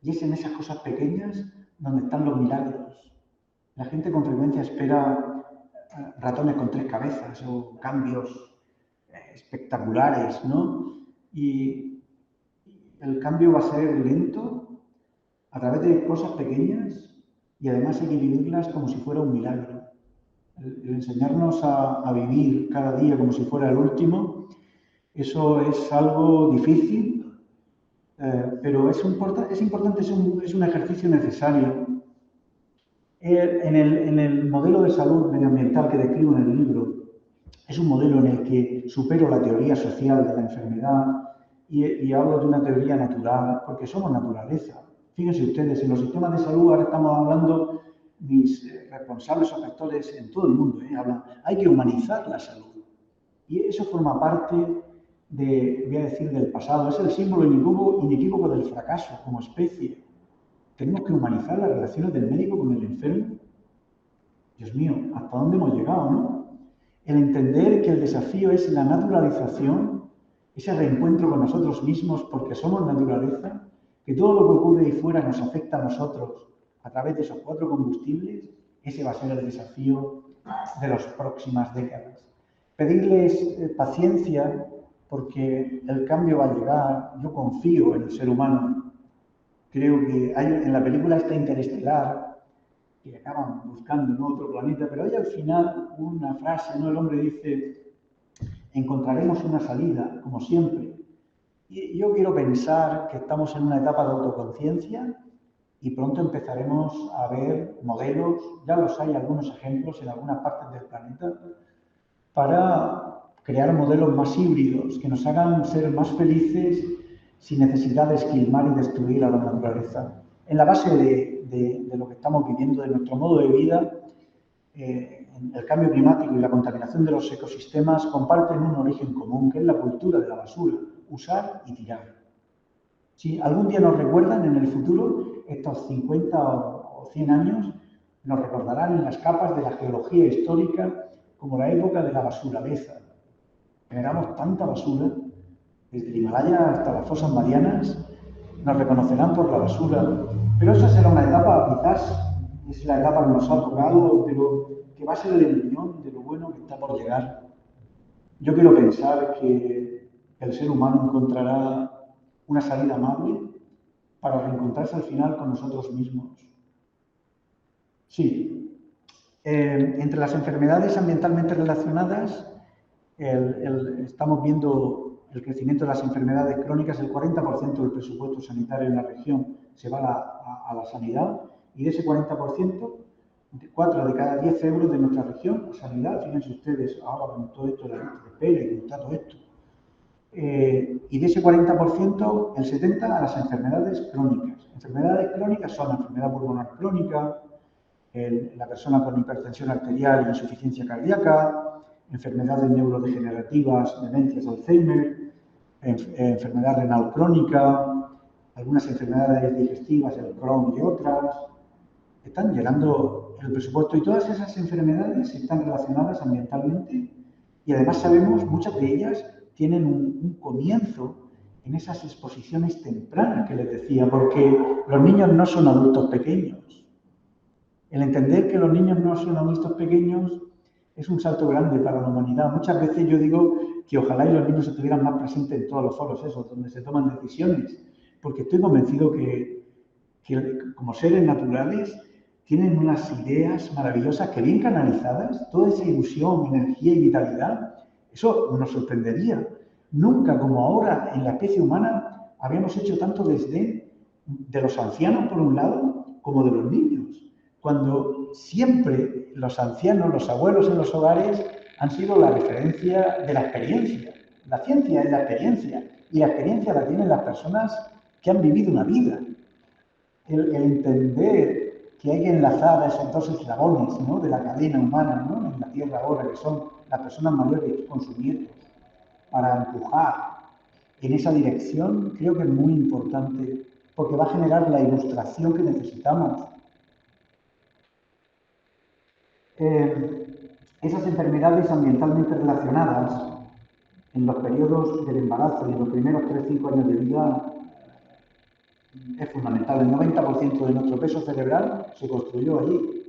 y es en esas cosas pequeñas donde están los milagros. La gente con frecuencia espera ratones con 3 cabezas o cambios espectaculares, ¿no? Y el cambio va a ser lento, a través de cosas pequeñas, y además hay que vivirlas como si fuera un milagro. El enseñarnos a vivir cada día como si fuera el último, eso es algo difícil, pero es importante, es un ejercicio necesario. En el modelo de salud medioambiental que describo en el libro, es un modelo en el que supero la teoría social de la enfermedad y hablo de una teoría natural, porque somos naturaleza. Fíjense ustedes, en los sistemas de salud ahora estamos hablando, mis responsables o gestores en todo el mundo hablan, hay que humanizar la salud. Y eso forma parte voy a decir, del pasado, es el símbolo inequívoco del fracaso como especie. Tenemos que humanizar las relaciones del médico con el enfermo. Dios mío, ¿hasta dónde hemos llegado, no? El entender que el desafío es la naturalización, ese reencuentro con nosotros mismos porque somos naturaleza, que todo lo que ocurre ahí fuera nos afecta a nosotros a través de esos 4 combustibles, ese va a ser el desafío de las próximas décadas. Pedirles paciencia porque el cambio va a llegar, yo confío en el ser humano. Creo que en la película esta Interestelar, que acaban buscando en otro planeta, pero hay al final una frase, ¿no? El hombre dice, encontraremos una salida, como siempre. Y yo quiero pensar que estamos en una etapa de autoconciencia y pronto empezaremos a ver modelos, ya los hay algunos ejemplos en algunas partes del planeta, para crear modelos más híbridos, que nos hagan ser más felices sin necesidad de esquilmar y destruir a la naturaleza. En la base de lo que estamos viviendo, de nuestro modo de vida, el cambio climático y la contaminación de los ecosistemas comparten un origen común, que es la cultura de la basura, usar y tirar. Si algún día nos recuerdan en el futuro, estos 50 o 100 años, nos recordarán en las capas de la geología histórica como la época de la basuraleza. Generamos tanta basura, desde el Himalaya hasta las fosas marianas, nos reconocerán por la basura. Pero esa será una etapa, quizás, es la etapa que nos ha tocado, pero que va a ser el embrión de lo bueno que está por llegar. Yo quiero pensar que el ser humano encontrará una salida amable para reencontrarse al final con nosotros mismos. Sí. Entre las enfermedades ambientalmente relacionadas, estamos viendo el crecimiento de las enfermedades crónicas. El 40% del presupuesto sanitario en la región se va a la sanidad, y de ese 40%, 4 de cada 10 euros de nuestra región a sanidad. Fíjense ustedes, ahora con todo esto de la lista de espera y con todo esto. Y de ese 40%, el 70% a las enfermedades crónicas. Enfermedades crónicas son la enfermedad pulmonar crónica, la persona con hipertensión arterial e insuficiencia cardíaca, enfermedades neurodegenerativas, demencias, Alzheimer, enfermedad renal crónica, algunas enfermedades digestivas, el Crohn y otras. Están llenando el presupuesto, y todas esas enfermedades están relacionadas ambientalmente, y además sabemos, muchas de ellas tienen un comienzo en esas exposiciones tempranas que les decía, porque los niños no son adultos pequeños. El entender que los niños no son adultos pequeños es un salto grande para la humanidad. Muchas veces yo digo que ojalá y los niños estuvieran más presentes en todos los foros esos donde se toman decisiones, porque estoy convencido que como seres naturales tienen unas ideas maravillosas que, bien canalizadas, toda esa ilusión, energía y vitalidad, eso nos sorprendería. Nunca como ahora en la especie humana habíamos hecho tanto desdén de los ancianos por un lado como de los niños, cuando siempre los ancianos, los abuelos en los hogares han sido la referencia de la experiencia. La ciencia es la experiencia, y la experiencia la tienen las personas que han vivido una vida. El entender que hay que enlazar a esos dos eslabones, ¿no?, de la cadena humana, ¿no?, en la Tierra ahora, que son las personas mayores con sus nietos, para empujar en esa dirección, creo que es muy importante, porque va a generar la ilustración que necesitamos. Esas enfermedades ambientalmente relacionadas en los periodos del embarazo y en los primeros 3-5 años de vida es fundamental. El 90% de nuestro peso cerebral se construyó allí.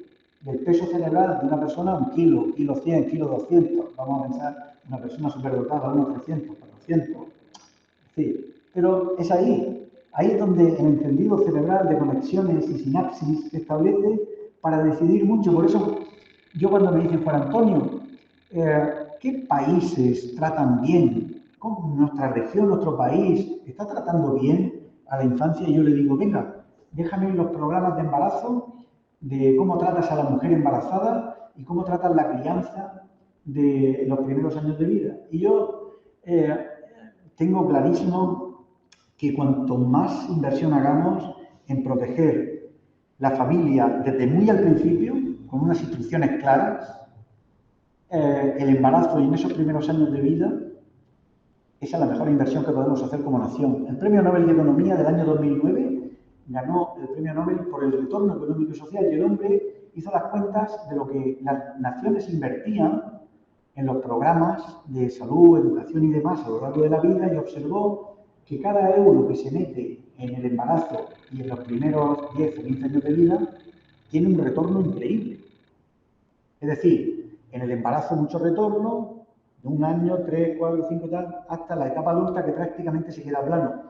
Y el peso cerebral de una persona, 1 kilo, kilo 100, kilo 200. Vamos a pensar una persona superdotada, 300, 400. Sí, pero es ahí. Ahí es donde el entendido cerebral de conexiones y sinapsis se establece para decidir mucho. Por eso, yo cuando me dicen, Juan Antonio, ¿qué países tratan bien? ¿Cómo nuestra región, nuestro país, está tratando bien a la infancia? Y yo le digo, venga, déjame los programas de embarazo, de cómo tratas a la mujer embarazada y cómo tratas la crianza de los primeros años de vida. Y yo tengo clarísimo que cuanto más inversión hagamos en proteger la familia desde muy al principio, con unas instrucciones claras, el embarazo y en esos primeros años de vida, esa es la mejor inversión que podemos hacer como nación. El Premio Nobel de Economía del año 2009 ganó el Premio Nobel por el retorno económico y social, y el hombre hizo las cuentas de lo que las naciones invertían en los programas de salud, educación y demás a lo largo de la vida, y observó que cada euro que se mete en el embarazo y en los primeros 10 o 15 años de vida tiene un retorno increíble. Es decir, en el embarazo mucho retorno, de 1 año, 3, 4, 5 tal, hasta la etapa adulta que prácticamente se queda plano.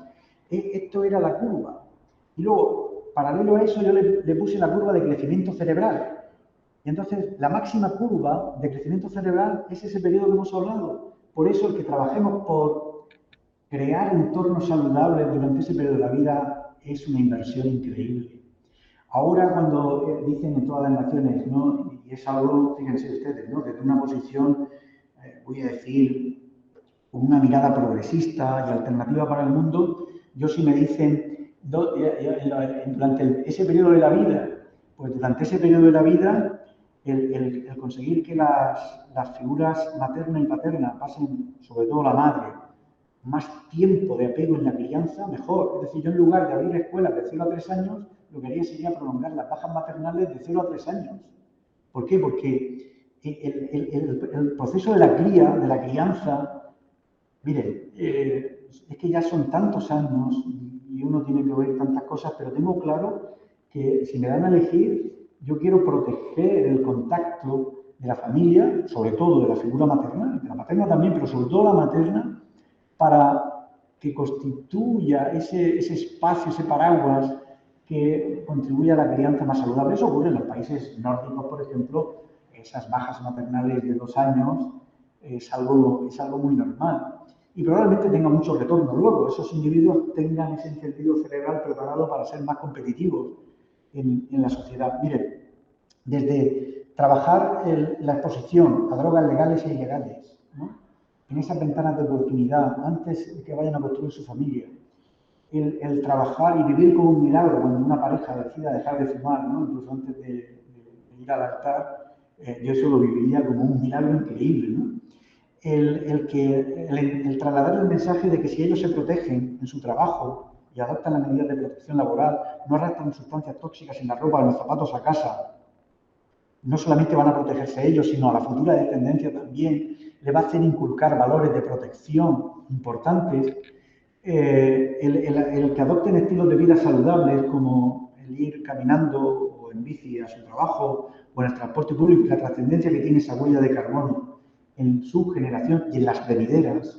Esto era la curva. Y luego, paralelo a eso, yo le puse la curva de crecimiento cerebral. Y entonces, la máxima curva de crecimiento cerebral es ese periodo que hemos hablado. Por eso, el que trabajemos por crear entornos saludables durante ese periodo de la vida es una inversión increíble. Ahora, cuando dicen en todas las naciones, ¿no?, y es algo, fíjense ustedes, ¿no?, desde una posición, voy a decir, con una mirada progresista y alternativa para el mundo, yo si me dicen, durante ese periodo de la vida, pues durante ese periodo de la vida, el conseguir que las figuras materna y paterna pasen, sobre todo la madre, más tiempo de apego en la crianza, mejor. Es decir, yo en lugar de abrir escuelas de 0 a 3 años, lo que haría sería prolongar las bajas maternales de 0 a 3 años. ¿Por qué? Porque el proceso de la cría, de la crianza, miren, es que ya son tantos años y uno tiene que oír tantas cosas, pero tengo claro que si me dan a elegir, yo quiero proteger el contacto de la familia, sobre todo de la figura materna, de la materna también, pero sobre todo la materna, para que constituya ese espacio, ese paraguas que contribuye a la crianza más saludable. Eso ocurre en los países nórdicos, por ejemplo, esas bajas maternales de 2 años es algo muy normal. Y probablemente tenga mucho retorno luego. Esos individuos tengan ese entendido cerebral preparado para ser más competitivos en la sociedad. Miren, desde trabajar la exposición a drogas legales e ilegales, ¿no?, en esas ventanas de oportunidad, antes de que vayan a construir su familia, el trabajar y vivir como un milagro cuando una pareja decida dejar de fumar, ¿no?, incluso antes de ir al altar, yo eso lo viviría como un milagro increíble, ¿no? El trasladar el mensaje de que si ellos se protegen en su trabajo y adoptan las medidas de protección laboral, no arrastran sustancias tóxicas en la ropa o en los zapatos a casa, no solamente van a protegerse ellos, sino a la futura descendencia también, le va a hacer inculcar valores de protección importantes. El que adopten estilos de vida saludables, como el ir caminando o en bici a su trabajo o en el transporte público, la trascendencia que tiene esa huella de carbono en su generación y en las venideras,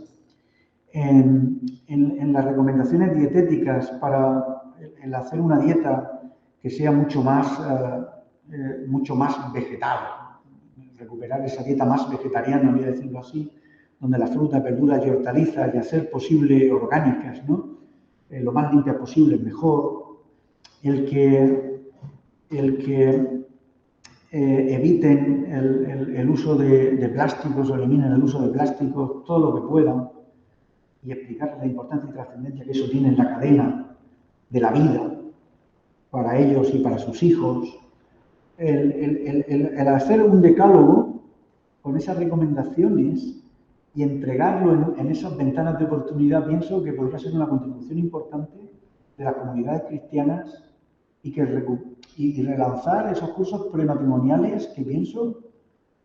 en las recomendaciones dietéticas para el hacer una dieta que sea mucho más vegetal, recuperar esa dieta más vegetariana, voy a decirlo así, donde las frutas, verduras y hortalizas, y a ser posible orgánicas, ¿no?, lo más limpias posible, mejor. El que el que eviten el uso de plásticos o eliminen el uso de plásticos todo lo que puedan y explicarles la importancia y trascendencia que eso tiene en la cadena de la vida para ellos y para sus hijos. El hacer un decálogo con esas recomendaciones y entregarlo en esas ventanas de oportunidad, pienso que podría ser una contribución importante de las comunidades cristianas y relanzar esos cursos prematrimoniales que pienso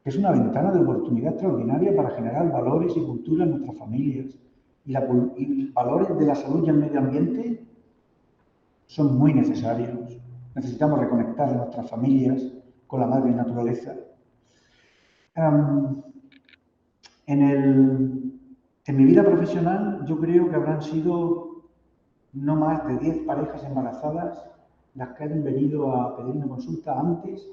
que es una ventana de oportunidad extraordinaria para generar valores y cultura en nuestras familias. Y valores de la salud y el medio ambiente son muy necesarios. Necesitamos reconectar nuestras familias con la madre naturaleza. En mi vida profesional yo creo que habrán sido no más de 10 parejas embarazadas las que hayan venido a pedir una consulta antes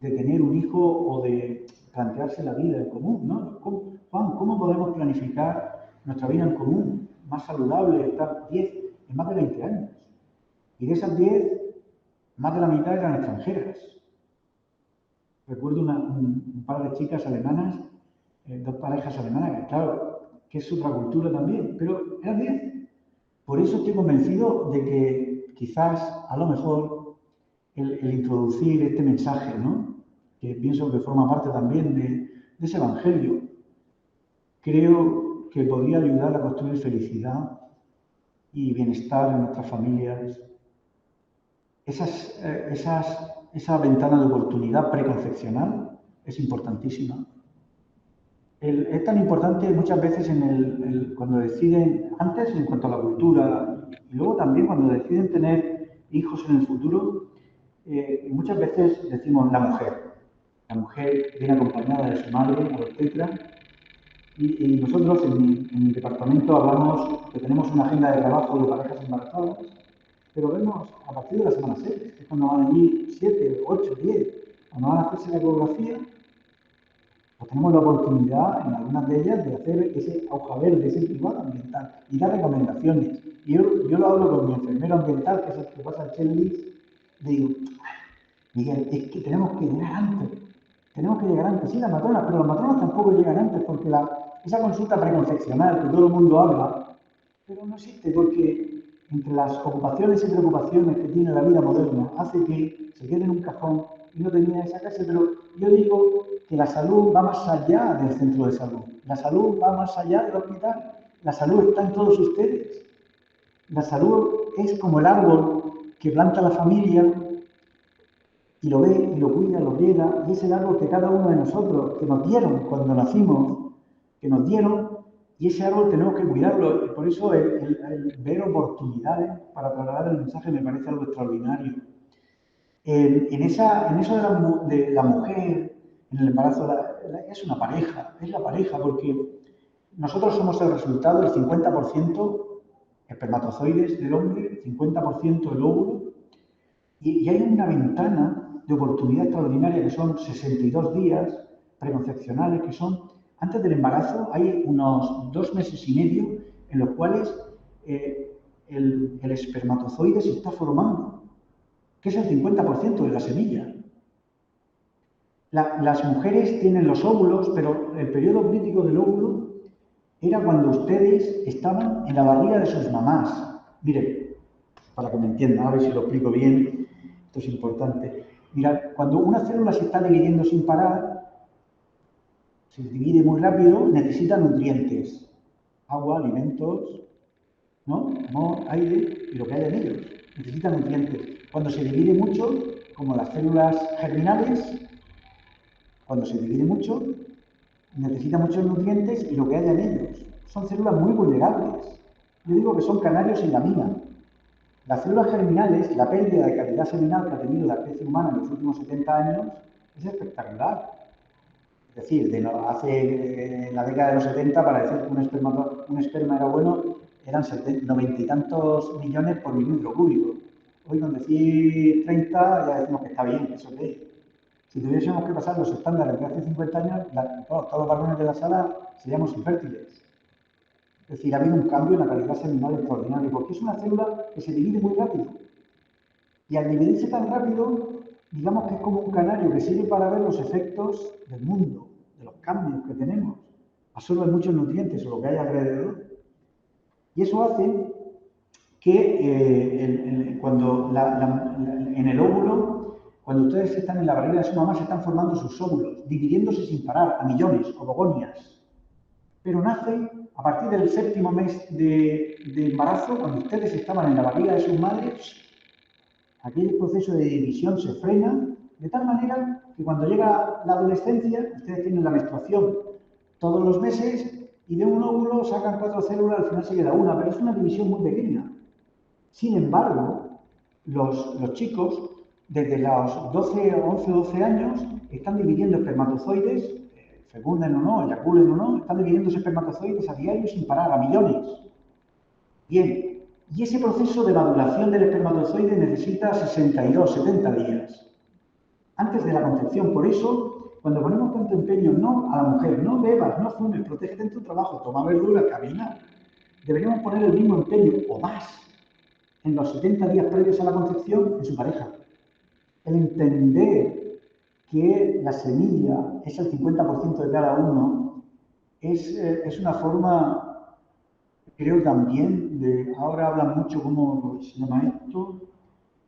de tener un hijo o de plantearse la vida en común, ¿no? Juan, ¿cómo podemos planificar nuestra vida en común, más saludable? 10 en más de 20 años. Y de esas 10, más de la mitad eran extranjeras. Recuerdo un par de chicas alemanas, 2 parejas alemanas, que claro, que es otra cultura también, pero eran 10. Por eso estoy convencido de que quizás, a lo mejor, el introducir este mensaje, ¿no?, que pienso que forma parte también de ese evangelio, creo que podría ayudar a construir felicidad y bienestar en nuestras familias. Esa ventana de oportunidad preconcepcional es importantísima. Es tan importante muchas veces cuando deciden, antes en cuanto a la cultura, y luego también cuando deciden tener hijos en el futuro, muchas veces decimos la mujer. La mujer viene acompañada de su madre, a los tetras, y nosotros en mi departamento hablamos que tenemos una agenda de trabajo de parejas embarazadas, pero vemos a partir de la semana 6, que es cuando van allí 7, 8, 10, cuando van a hacerse la ecografía, pues tenemos la oportunidad en algunas de ellas de hacer ese hoja verde, ese cribado ambiental y dar recomendaciones. Y yo lo hablo con mi enfermero ambiental, que es el que pasa el checklist, digo, Miguel, es que tenemos que llegar antes, sí, las matronas, pero las matronas tampoco llegan antes, porque esa consulta preconcepcional que todo el mundo habla, pero no existe, porque entre las ocupaciones y preocupaciones que tiene la vida moderna, hace que se quede en un cajón y no termine de sacarse. Pero yo digo que la salud va más allá del centro de salud, la salud va más allá del hospital, la salud está en todos ustedes. La salud es como el árbol que planta la familia y lo ve, y lo cuida, lo riega, y es el árbol que cada uno de nosotros, que nos dieron cuando nacimos, que nos dieron, y ese árbol tenemos que cuidarlo. Y por eso el ver oportunidades para trasladar el mensaje me parece algo extraordinario. En eso de la mujer, en el embarazo, es una pareja, es la pareja, porque nosotros somos el resultado del 50% espermatozoides del hombre, 50% el óvulo, y hay una ventana de oportunidad extraordinaria que son 62 días preconcepcionales, que son antes del embarazo. Hay unos 2 meses y medio en los cuales el espermatozoide se está formando, que es el 50% de la semilla. Las mujeres tienen los óvulos, pero el periodo crítico del óvulo era cuando ustedes estaban en la barriga de sus mamás. Miren, para que me entiendan, a ver si lo explico bien, esto es importante. Mirad, cuando una célula se está dividiendo sin parar, se divide muy rápido, necesita nutrientes, agua, alimentos, ¿no? Amor, aire y lo que haya en ellos. Necesita nutrientes. Cuando se divide mucho, como las células germinales, cuando se divide mucho, necesita muchos nutrientes y lo que haya en ellos. Son células muy vulnerables. Yo digo que son canarios en la mina. Las células germinales, la pérdida de calidad seminal que ha tenido la especie humana en los últimos 70 años es espectacular. Es decir, en la década de los 70, para decir que un esperma era bueno, eran 90 y tantos millones por milímetro cúbico. Hoy con decir 30 ya decimos que está bien, que eso es ley. Si tuviésemos que pasar los estándares de hace 50 años, todos los varones de la sala seríamos infértiles. Es decir, ha habido un cambio en la calidad seminal extraordinario, porque es una célula que se divide muy rápido. Y al dividirse tan rápido, digamos que es como un canario que sirve para ver los efectos del mundo, de los cambios que tenemos. Absorbe muchos nutrientes o lo que hay alrededor. Y eso hace que en el óvulo, cuando ustedes están en la barriga de su mamá, se están formando sus óvulos, dividiéndose sin parar, a millones, ovogonias. Pero nace a partir del 7º mes de embarazo, cuando ustedes estaban en la barriga de sus madres, aquel proceso de división se frena, de tal manera que cuando llega la adolescencia, ustedes tienen la menstruación todos los meses y de un óvulo sacan 4 células, al final se queda una, pero es una división muy pequeña. Sin embargo, los chicos, desde los 11 o 12 años, están dividiendo espermatozoides, fecunden o no, eyaculen o no, están dividiendo espermatozoides a diario sin parar, a millones. Bien, y ese proceso de maduración del espermatozoide necesita 62, 70 días antes de la concepción. Por eso, cuando ponemos tanto empeño, no a la mujer, no bebas, no fumes, protégete en tu trabajo, toma verdura, camina, deberíamos poner el mismo empeño o más en los 70 días previos a la concepción en su pareja. El entender que la semilla es el 50% de cada uno es una forma, creo también, ahora hablan mucho, ¿cómo se llama esto?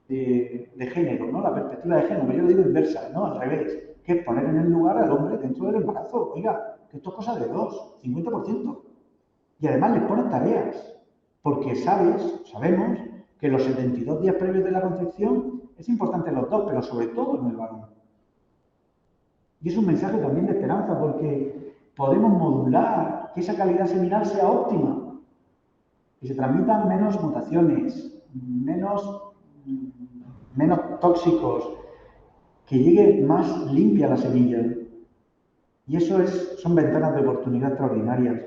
De género, ¿no? La perspectiva de género, yo lo digo inversa, ¿no? Al revés, que es poner en el lugar al hombre dentro del embarazo. Oiga, que esto es cosa de 50%. Y además les ponen tareas, porque sabemos que los 72 días previos de la concepción es importante en los dos, pero sobre todo en el varón. Y es un mensaje también de esperanza, porque podemos modular que esa calidad seminal sea óptima, que se transmitan menos mutaciones, menos tóxicos, que llegue más limpia la semilla. Y eso son ventanas de oportunidad extraordinarias.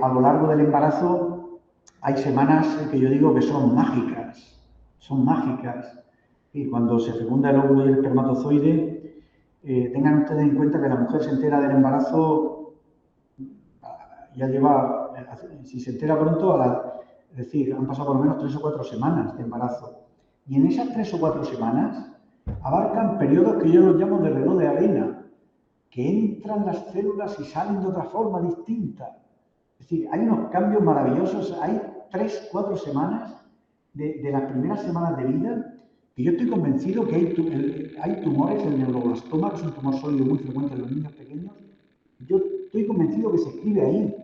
A lo largo del embarazo hay semanas que yo digo que son mágicas. Y cuando se fecunda el óvulo y el espermatozoide, tengan ustedes en cuenta que la mujer se entera del embarazo, ya lleva, si se entera pronto, es decir, han pasado por lo menos 3 o 4 semanas de embarazo. Y en esas 3 o 4 semanas abarcan periodos que yo los llamo de reloj de arena, que entran las células y salen de otra forma distinta. Es decir, hay unos cambios maravillosos, hay 3 o 4 semanas de las primeras semanas de vida, que yo estoy convencido que hay tumores, el neuroblastoma, que es un tumor sólido muy frecuente en los niños pequeños, yo estoy convencido que se escribe ahí.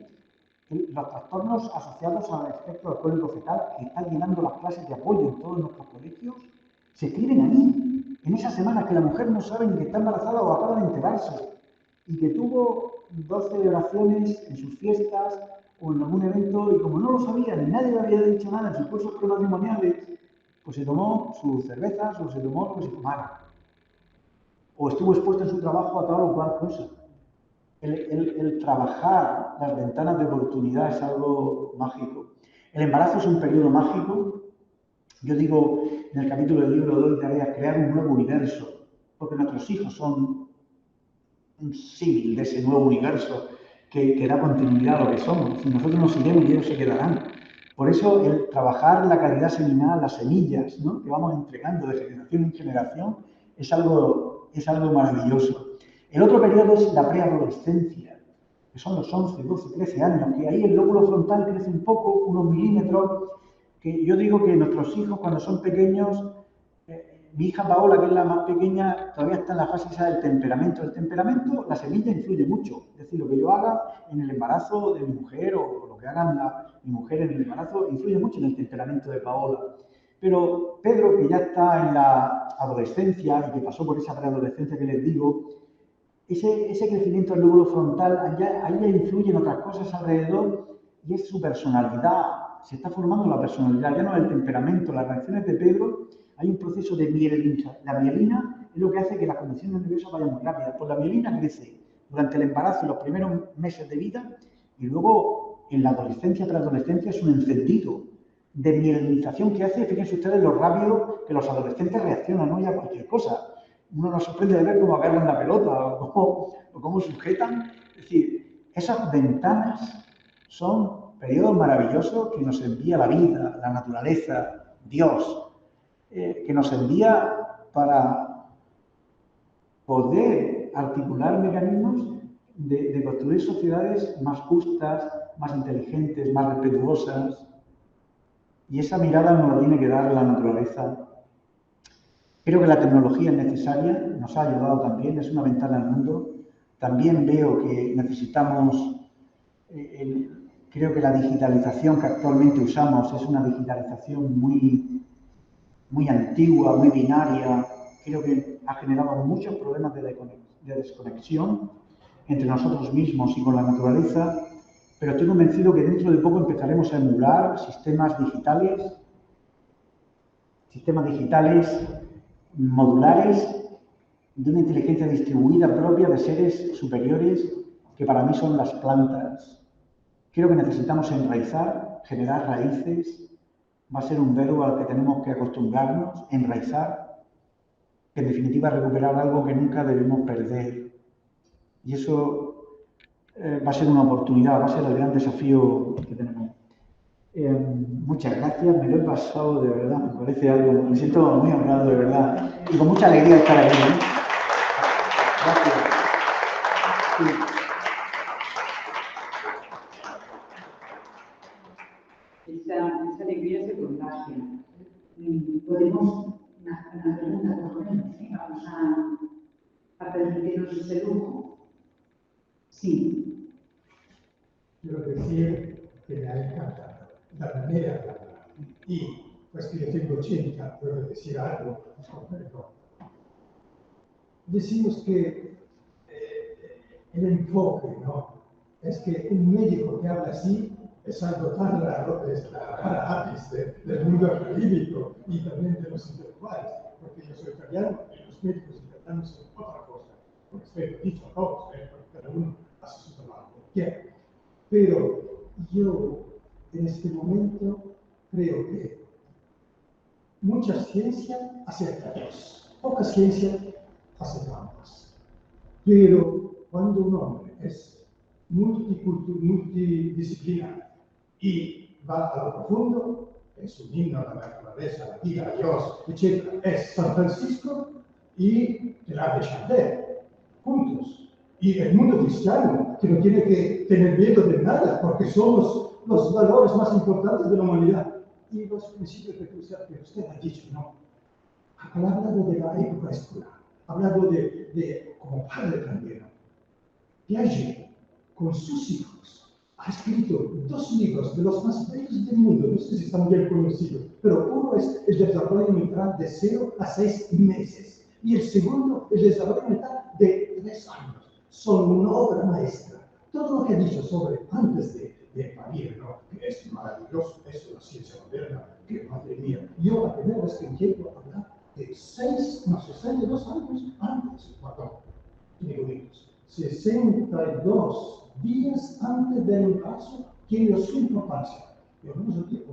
Los trastornos asociados al espectro alcohólico fetal, que están llenando las clases de apoyo en todos nuestros colegios, se escriben ahí, en esas semanas que la mujer no sabe ni que está embarazada o acaba de enterarse, y que tuvo 2 celebraciones en sus fiestas o en algún evento, y como no lo sabía, ni nadie le había dicho nada en sus cursos prematrimoniales, pues se tomó sus cervezas o se tomó lo que se tomara. O estuvo expuesto en su trabajo a tal o cual cosa. El trabajar las ventanas de oportunidad es algo mágico. El embarazo es un periodo mágico. Yo digo, en el capítulo del libro doy tarea crear un nuevo universo, porque nuestros hijos son un símil de ese nuevo universo que da continuidad a lo que somos. Y nosotros nos iremos y ellos se quedarán. Por eso el trabajar la calidad seminal, las semillas, ¿no?, que vamos entregando de generación en generación, es algo maravilloso. El otro periodo es la preadolescencia, que son los 11, 12, 13 años, que ahí el lóbulo frontal crece un poco, unos milímetros, que yo digo que nuestros hijos cuando son pequeños, mi hija Paola, que es la más pequeña, todavía está en la fase esa del temperamento. El temperamento, la semilla influye mucho, es decir, lo que yo haga en el embarazo de mi mujer o lo que haga mi mujer en el embarazo influye mucho en el temperamento de Paola. Pero Pedro, que ya está en la adolescencia y que pasó por esa preadolescencia que les digo, ese crecimiento del lóbulo frontal, ahí ya influyen otras cosas alrededor y es su personalidad. Se está formando la personalidad, ya no el temperamento. Las reacciones de Pedro, hay un proceso de mielina. La mielina es lo que hace que las condiciones nerviosas vayan muy rápidas. Pues la mielina crece durante el embarazo, en los primeros meses de vida, y luego en la adolescencia, preadolescencia, es un encendido de mielinización que hace, fíjense ustedes lo rápido que los adolescentes reaccionan hoy a cualquier cosa. Uno nos sorprende de ver cómo agarran la pelota o cómo sujetan. Es decir, esas ventanas son periodos maravillosos que nos envía la vida, la naturaleza, Dios, que nos envía para poder articular mecanismos de construir sociedades más justas, más inteligentes, más respetuosas. Y esa mirada nos la tiene que dar la naturaleza. Creo que la tecnología es necesaria, nos ha ayudado también, es una ventana al mundo. También veo que necesitamos, creo que la digitalización que actualmente usamos es una digitalización muy antigua, muy binaria. Creo que ha generado muchos problemas de desconexión entre nosotros mismos y con la naturaleza, pero estoy convencido que dentro de poco empezaremos a emular sistemas digitales modulares de una inteligencia distribuida propia de seres superiores que para mí son las plantas. Creo que necesitamos enraizar, generar raíces. Va a ser un verbo al que tenemos que acostumbrarnos, enraizar, que en definitiva recuperar algo que nunca debemos perder. Y eso va a ser una oportunidad, va a ser el gran desafío que tenemos. Muchas gracias, me lo he pasado de verdad, me parece algo, me siento muy honrado de verdad y con mucha alegría de estar aquí. Gracias. Sí. Esta alegría se contagia. Podemos, una pregunta por lo menos, ¿eh? Vamos a permitirnos ese lujo. Sí. Quiero decir que me ha encantado la manera de hablar. Y pues que yo tengo 80, puedo decir algo, perdón. Decimos que el enfoque, ¿no? Es que un médico que habla así es algo tan raro, es la rara avis del mundo académico y también de los intelectuales, porque yo soy italiano y los médicos italianos son otra cosa. Por respeto, dicho a todos, porque cada uno hace su trabajo como quiera. Pero yo, en este momento, creo que mucha ciencia acerca de Dios, poca ciencia hace trampas. Pero cuando un hombre es multidisciplinar y va a lo profundo, es un himno a la naturaleza, a la vida, a Dios, etc. Es San Francisco y el Ave Chandel, juntos. Y el mundo cristiano, que no tiene que tener miedo de nada, porque somos los valores más importantes de la humanidad. Y los principios que usted ha dicho, ¿no? Ha hablado de la época escolar, ha hablado como padre también. Piaget, con sus hijos, ha escrito 2 libros de los más bellos del mundo, no sé si están bien conocidos, pero uno es el desarrollo mental de 0 a 6 meses, y el segundo, el desarrollo mental de 3 años. Son una obra maestra. Todo lo que ha dicho sobre antes de parir, ¿no? Que es maravilloso, es la ciencia moderna, que madre mía. Yo la primera vez que quiero hablar de 62 años antes, perdón, digo minutos, 62 días antes del embarazo, tiene su importancia. Yo no sé qué,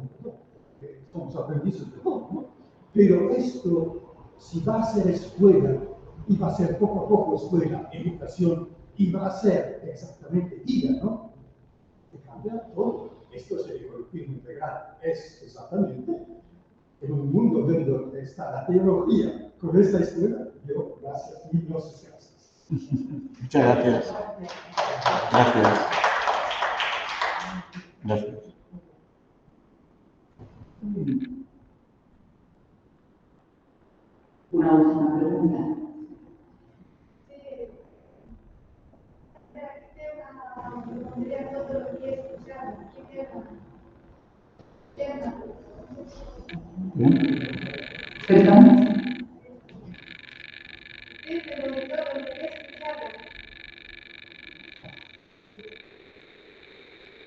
estamos aprendiendo de todo, ¿no? Pero esto, si va a ser escuela, y va a ser poco a poco escuela, educación, y va a ser exactamente vida, ¿no? Que cambia todo. Esto es el ecologismo integral. Es exactamente en un mundo donde está la tecnología con esta escuela. Yo, gracias, mil gracias. Muchas gracias. Gracias. Gracias. Una última pregunta. ¿Perdón?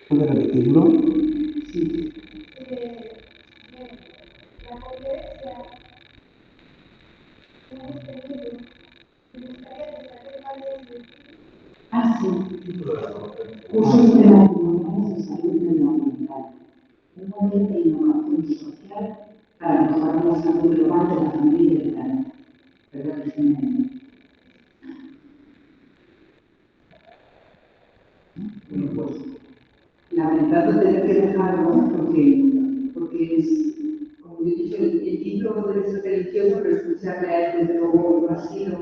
¿Puede repetirlo? Sí. La conferencia que hemos tenido, me gustaría destacar varios. Ah, sí. Cursos de matrimoniales de salud medioambiental. Un modelo de innovación social para mejorar la salud global de la familia y del planeta. ¿Verdad que sí? Bueno, pues, lamentando tener que dejarlo, porque es, como yo he dicho, el título debe ser delicioso, pero escucharle a él desde luego no ha sido.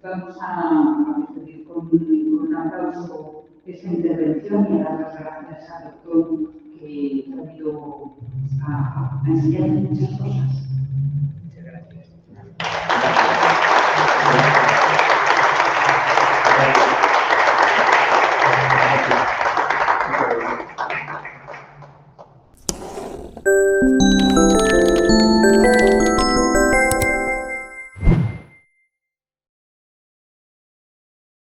vamos a despedir con un aplauso esta intervención y a dar las gracias al doctor que ha venido a enseñarnos muchas cosas.